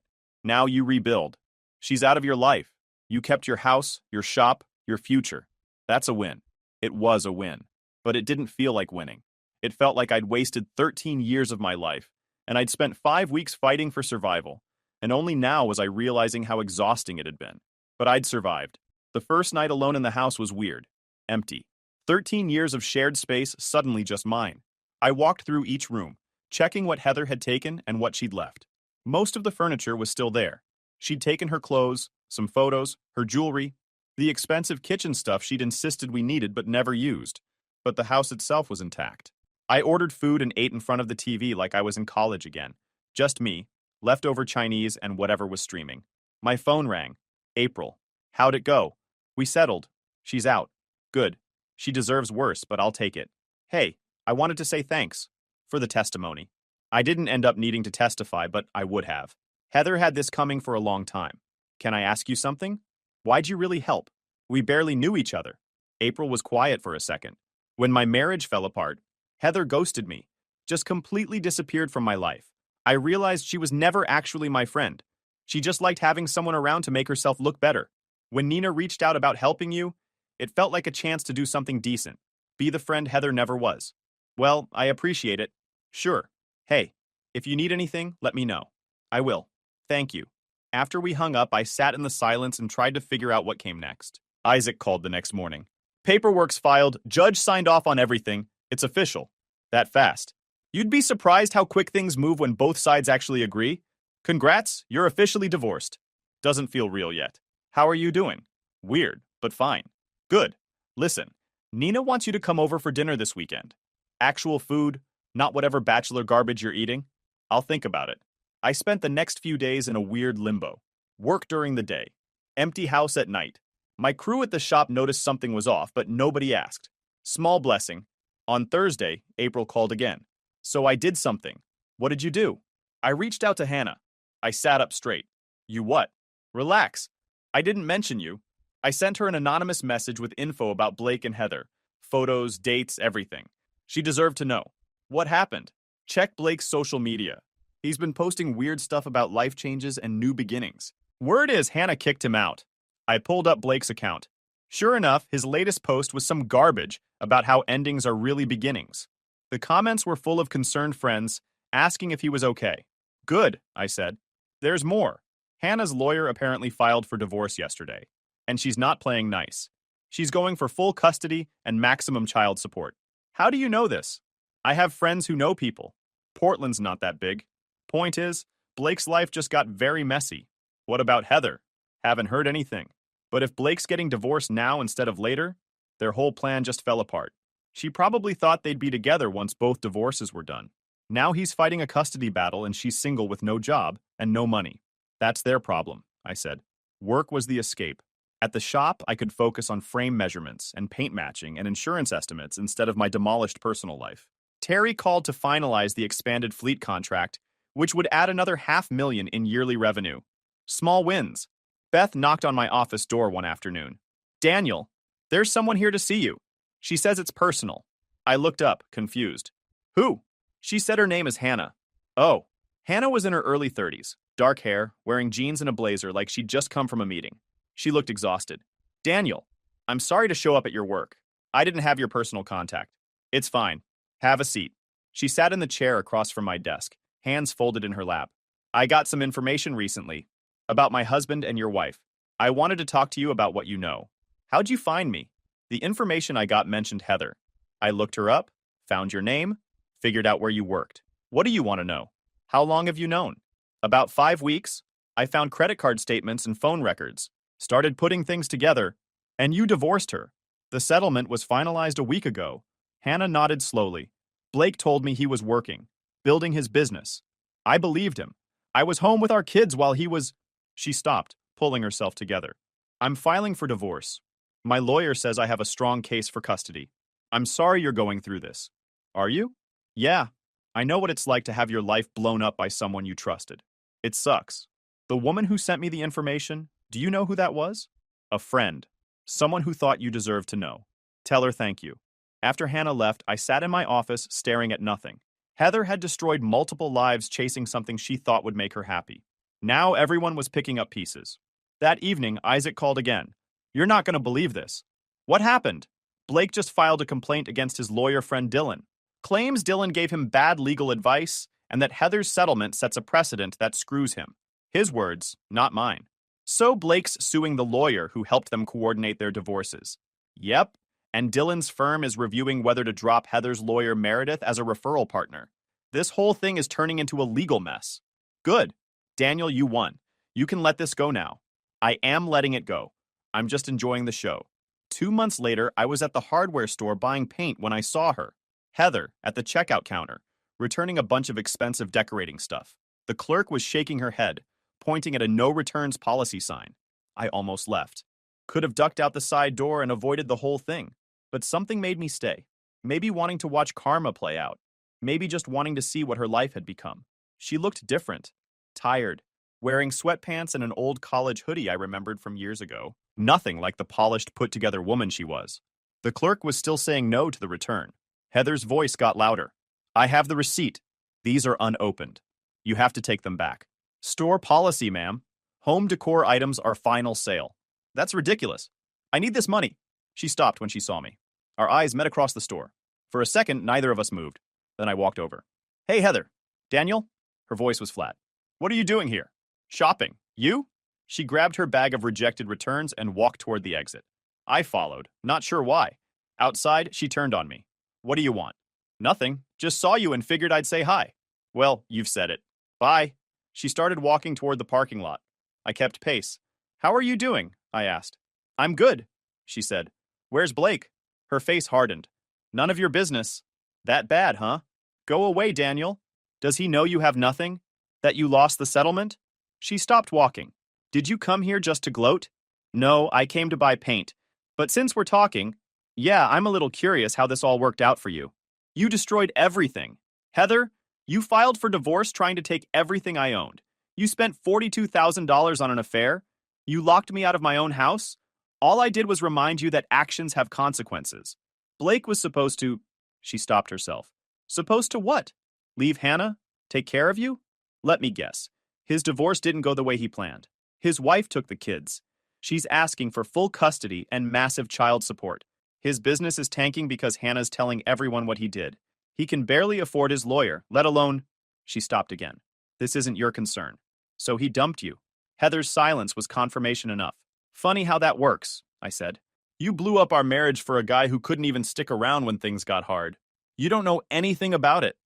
Now you rebuild. She's out of your life. You kept your house, your shop, your future. That's a win. It was a win. But it didn't feel like winning. It felt like I'd wasted 13 years of my life, and I'd spent 5 weeks fighting for survival, and only now was I realizing how exhausting it had been. But I'd survived. The first night alone in the house was weird. Empty. 13 years of shared space suddenly just mine. I walked through each room, checking what Heather had taken and what she'd left. Most of the furniture was still there. She'd taken her clothes, some photos, her jewelry, the expensive kitchen stuff she'd insisted we needed but never used. But the house itself was intact. I ordered food and ate in front of the TV like I was in college again. Just me, leftover Chinese, and whatever was streaming. My phone rang. April. How'd it go? We settled. She's out. Good. She deserves worse, but I'll take it. Hey, I wanted to say thanks for the testimony. I didn't end up needing to testify, but I would have. Heather had this coming for a long time. Can I ask you something? Why'd you really help? We barely knew each other. April was quiet for a second. When my marriage fell apart, Heather ghosted me, just completely disappeared from my life. I realized she was never actually my friend. She just liked having someone around to make herself look better. When Nina reached out about helping you, it felt like a chance to do something decent. Be the friend Heather never was. Well, I appreciate it. Sure. Hey, if you need anything, let me know. I will. Thank you. After we hung up, I sat in the silence and tried to figure out what came next. Isaac called the next morning. Paperwork's filed, judge signed off on everything. It's official. That fast. You'd be surprised how quick things move when both sides actually agree. Congrats, you're officially divorced. Doesn't feel real yet. How are you doing? Weird, but fine. Good. Listen, Nina wants you to come over for dinner this weekend. Actual food, not whatever bachelor garbage you're eating. I'll think about it. I spent the next few days in a weird limbo. Work during the day. Empty house at night. My crew at the shop noticed something was off, but nobody asked. Small blessing. On Thursday, April called again. So I did something. What did you do? I reached out to Hannah. I sat up straight. You what? Relax. I didn't mention you. I sent her an anonymous message with info about Blake and Heather. Photos, dates, everything. She deserved to know. What happened? Check Blake's social media. He's been posting weird stuff about life changes and new beginnings. Word is Hannah kicked him out. I pulled up Blake's account. Sure enough, his latest post was some garbage about how endings are really beginnings. The comments were full of concerned friends asking if he was okay. Good, I said. There's more. Hannah's lawyer apparently filed for divorce yesterday, and she's not playing nice. She's going for full custody and maximum child support. How do you know this? I have friends who know people. Portland's not that big. Point is, Blake's life just got very messy. What about Heather? Haven't heard anything. But if Blake's getting divorced now instead of later, their whole plan just fell apart. She probably thought they'd be together once both divorces were done. Now he's fighting a custody battle and she's single with no job and no money. That's their problem, I said. Work was the escape. At the shop, I could focus on frame measurements and paint matching and insurance estimates instead of my demolished personal life. Terry called to finalize the expanded fleet contract, which would add another $500,000 in yearly revenue. Small wins. Beth knocked on my office door one afternoon. Daniel, there's someone here to see you. She says it's personal. I looked up, confused. Who? She said her name is Hannah. Oh. Hannah was in her early 30s, dark hair, wearing jeans and a blazer like she'd just come from a meeting. She looked exhausted. Daniel, I'm sorry to show up at your work. I didn't have your personal contact. It's fine. Have a seat. She sat in the chair across from my desk, hands folded in her lap. I got some information recently about my husband and your wife. I wanted to talk to you about what you know. How'd you find me? The information I got mentioned Heather. I looked her up, found your name, figured out where you worked. What do you want to know? How long have you known? About 5 weeks. I found credit card statements and phone records. Started putting things together, and you divorced her. The settlement was finalized a week ago. Hannah nodded slowly. Blake told me he was working, building his business. I believed him. I was home with our kids while he was... She stopped, pulling herself together. I'm filing for divorce. My lawyer says I have a strong case for custody. I'm sorry you're going through this. Are you? Yeah. I know what it's like to have your life blown up by someone you trusted. It sucks. The woman who sent me the information, do you know who that was? A friend. Someone who thought you deserved to know. Tell her thank you. After Hannah left, I sat in my office staring at nothing. Heather had destroyed multiple lives chasing something she thought would make her happy. Now everyone was picking up pieces. That evening, Isaac called again. You're not going to believe this. What happened? Blake just filed a complaint against his lawyer friend Dylan. Claims Dylan gave him bad legal advice and that Heather's settlement sets a precedent that screws him. His words, not mine. So Blake's suing the lawyer who helped them coordinate their divorces. Yep, and Dylan's firm is reviewing whether to drop Heather's lawyer Meredith as a referral partner. This whole thing is turning into a legal mess. Good. Daniel, you won. You can let this go now. I am letting it go. I'm just enjoying the show. 2 months later, I was at the hardware store buying paint when I saw her, Heather, at the checkout counter, returning a bunch of expensive decorating stuff. The clerk was shaking her head, pointing at a no returns policy sign. I almost left. Could have ducked out the side door and avoided the whole thing, but something made me stay. Maybe wanting to watch karma play out. Maybe just wanting to see what her life had become. She looked different. Tired, wearing sweatpants and an old college hoodie I remembered from years ago. Nothing like the polished, put-together woman she was. The clerk was still saying no to the return. Heather's voice got louder. I have the receipt. These are unopened. You have to take them back. Store policy, ma'am. Home decor items are final sale. That's ridiculous. I need this money. She stopped when she saw me. Our eyes met across the store. For a second, neither of us moved. Then I walked over. Hey, Heather. Daniel? Her voice was flat. What are you doing here? Shopping. You? She grabbed her bag of rejected returns and walked toward the exit. I followed, not sure why. Outside, she turned on me. What do you want? Nothing. Just saw you and figured I'd say hi. Well, you've said it. Bye. She started walking toward the parking lot. I kept pace. How are you doing? I asked. I'm good, she said. Where's Blake? Her face hardened. None of your business. That bad, huh? Go away, Daniel. Does he know you have nothing? That you lost the settlement? She stopped walking. Did you come here just to gloat? No, I came to buy paint. But since we're talking, yeah, I'm a little curious how this all worked out for you. You destroyed everything. Heather, you filed for divorce trying to take everything I owned. You spent $42,000 on an affair. You locked me out of my own house. All I did was remind you that actions have consequences. Blake was supposed to... She stopped herself. Supposed to what? Leave Hannah? Take care of you? Let me guess. His divorce didn't go the way he planned. His wife took the kids. She's asking for full custody and massive child support. His business is tanking because Hannah's telling everyone what he did. He can barely afford his lawyer, let alone... She stopped again. This isn't your concern. So he dumped you. Heather's silence was confirmation enough. Funny how that works, I said. You blew up our marriage for a guy who couldn't even stick around when things got hard. You don't know anything about it.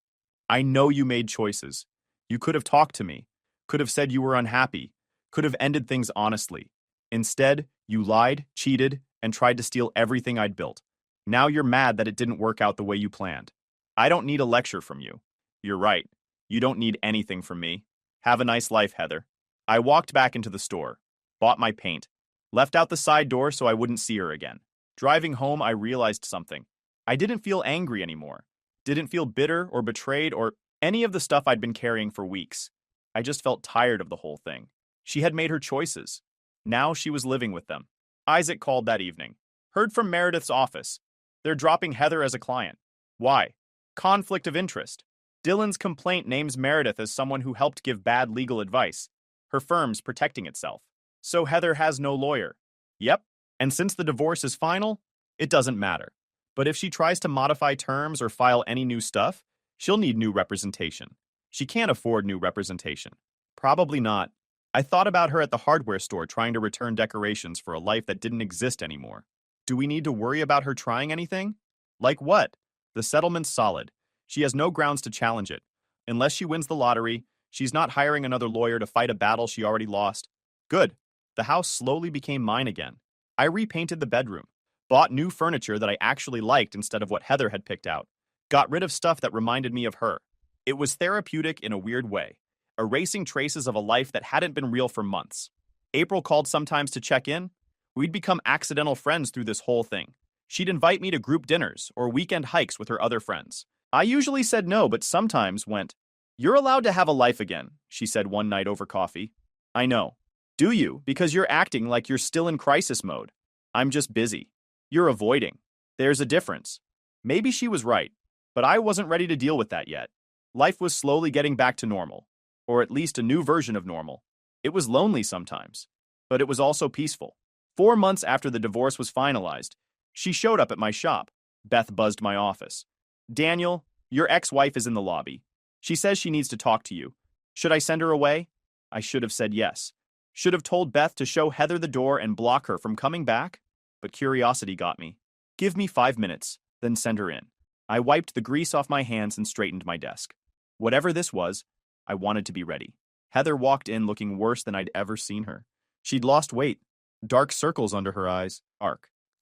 I know you made choices. You could have talked to me, could have said you were unhappy, could have ended things honestly. Instead, you lied, cheated, and tried to steal everything I'd built. Now you're mad that it didn't work out the way you planned. I don't need a lecture from you. You're right. You don't need anything from me. Have a nice life, Heather. I walked back into the store, bought my paint, left out the side door so I wouldn't see her again. Driving home, I realized something. I didn't feel angry anymore. Didn't feel bitter or betrayed or any of the stuff I'd been carrying for weeks. I just felt tired of the whole thing. She had made her choices. Now she was living with them. Isaac called that evening. Heard from Meredith's office. They're dropping Heather as a client. Why? Conflict of interest. Dylan's complaint names Meredith as someone who helped give bad legal advice. Her firm's protecting itself. So Heather has no lawyer. Yep. And since the divorce is final, it doesn't matter. But if she tries to modify terms or file any new stuff, she'll need new representation. She can't afford new representation. Probably not. I thought about her at the hardware store trying to return decorations for a life that didn't exist anymore. Do we need to worry about her trying anything? Like what? The settlement's solid. She has no grounds to challenge it. Unless she wins the lottery, she's not hiring another lawyer to fight a battle she already lost. Good. The house slowly became mine again. I repainted the bedroom, bought new furniture that I actually liked instead of what Heather had picked out, got rid of stuff that reminded me of her. It was therapeutic in a weird way, erasing traces of a life that hadn't been real for months. April called sometimes to check in. We'd become accidental friends through this whole thing. She'd invite me to group dinners or weekend hikes with her other friends. I usually said no, but sometimes went. You're allowed to have a life again, she said one night over coffee. I know. Do you? Because you're acting like you're still in crisis mode. I'm just busy. You're avoiding. There's a difference. Maybe she was right, but I wasn't ready to deal with that yet. Life was slowly getting back to normal, or at least a new version of normal. It was lonely sometimes, but it was also peaceful. 4 months after the divorce was finalized, she showed up at my shop. Beth buzzed my office. Daniel, your ex-wife is in the lobby. She says she needs to talk to you. Should I send her away? I should have said yes. Should have told Beth to show Heather the door and block her from coming back. But curiosity got me. Give me 5 minutes, then send her in. I wiped the grease off my hands and straightened my desk. Whatever this was, I wanted to be ready. Heather walked in looking worse than I'd ever seen her. She'd lost weight, dark circles under her eyes,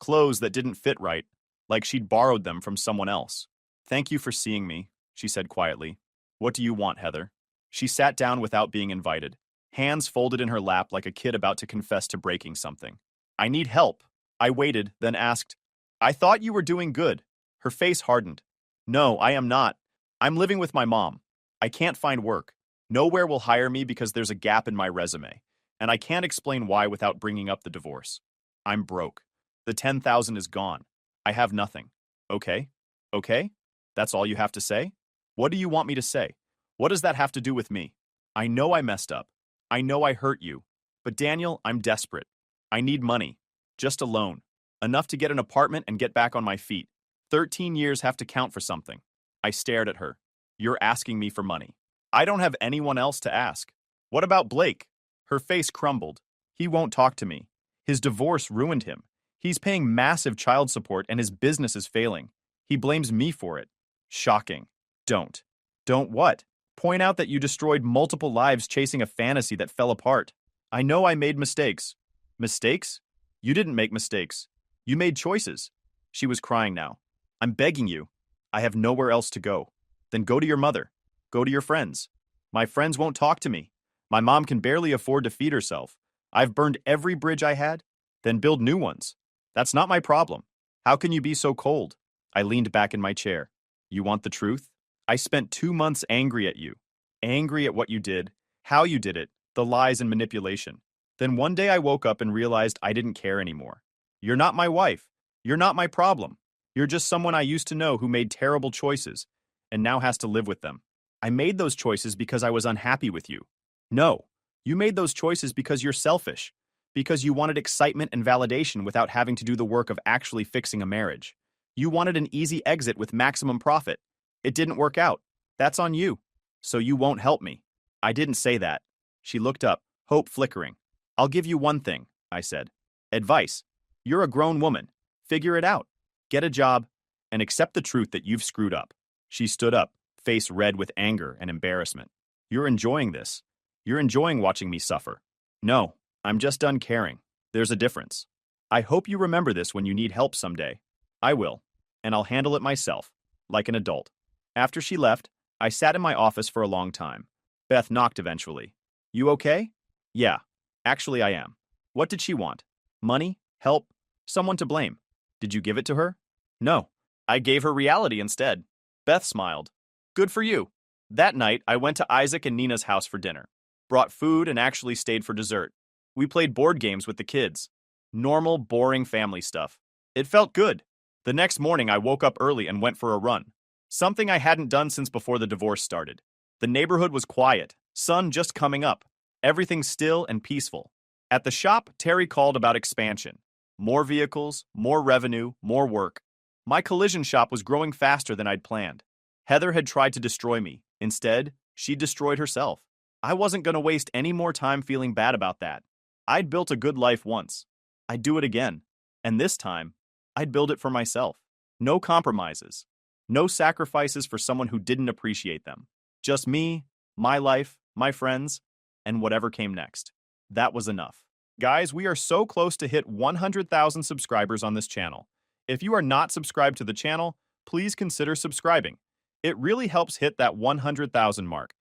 clothes that didn't fit right, like she'd borrowed them from someone else. Thank you for seeing me, she said quietly. What do you want, Heather? She sat down without being invited, hands folded in her lap like a kid about to confess to breaking something. I need help. I waited, then asked, I thought you were doing good. Her face hardened. No, I am not. I'm living with my mom. I can't find work. Nowhere will hire me because there's a gap in my resume, and I can't explain why without bringing up the divorce. I'm broke. The $10,000 is gone. I have nothing. Okay? Okay? That's all you have to say? What do you want me to say? What does that have to do with me? I know I messed up. I know I hurt you. But Daniel, I'm desperate. I need money. Just a loan. Enough to get an apartment and get back on my feet. 13 years have to count for something. I stared at her. You're asking me for money. I don't have anyone else to ask. What about Blake? Her face crumbled. He won't talk to me. His divorce ruined him. He's paying massive child support and his business is failing. He blames me for it. Shocking. Don't. Don't what? Point out that you destroyed multiple lives chasing a fantasy that fell apart. I know I made mistakes. Mistakes? You didn't make mistakes. You made choices. She was crying now. I'm begging you. I have nowhere else to go. Then go to your mother. Go to your friends. My friends won't talk to me. My mom can barely afford to feed herself. I've burned every bridge I had. Then build new ones. That's not my problem. How can you be so cold? I leaned back in my chair. You want the truth? I spent 2 months angry at you. Angry at what you did, how you did it, the lies and manipulation. Then one day I woke up and realized I didn't care anymore. You're not my wife. You're not my problem. You're just someone I used to know who made terrible choices and now has to live with them. I made those choices because I was unhappy with you. No, you made those choices because you're selfish, because you wanted excitement and validation without having to do the work of actually fixing a marriage. You wanted an easy exit with maximum profit. It didn't work out. That's on you. So you won't help me. I didn't say that. She looked up, hope flickering. I'll give you one thing, I said. Advice. You're a grown woman. Figure it out. Get a job and accept the truth that you've screwed up. She stood up, face red with anger and embarrassment. You're enjoying this. You're enjoying watching me suffer. No, I'm just done caring. There's a difference. I hope you remember this when you need help someday. I will, and I'll handle it myself, like an adult. After she left, I sat in my office for a long time. Beth knocked eventually. You okay? Yeah, actually I am. What did she want? Money? Help? Someone to blame? Did you give it to her? No, I gave her reality instead. Beth smiled. Good for you. That night, I went to Isaac and Nina's house for dinner. Brought food and actually stayed for dessert. We played board games with the kids. Normal, boring family stuff. It felt good. The next morning, I woke up early and went for a run. Something I hadn't done since before the divorce started. The neighborhood was quiet, sun just coming up. Everything still and peaceful. At the shop, Terry called about expansion. More vehicles, more revenue, more work. My collision shop was growing faster than I'd planned. Heather had tried to destroy me. Instead, she destroyed herself. I wasn't going to waste any more time feeling bad about that. I'd built a good life once. I'd do it again. And this time, I'd build it for myself. No compromises. No sacrifices for someone who didn't appreciate them. Just me, my life, my friends, and whatever came next. That was enough. Guys, we are so close to hit 100,000 subscribers on this channel. If you are not subscribed to the channel, please consider subscribing. It really helps hit that 100,000 mark.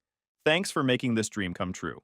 Thanks for making this dream come true.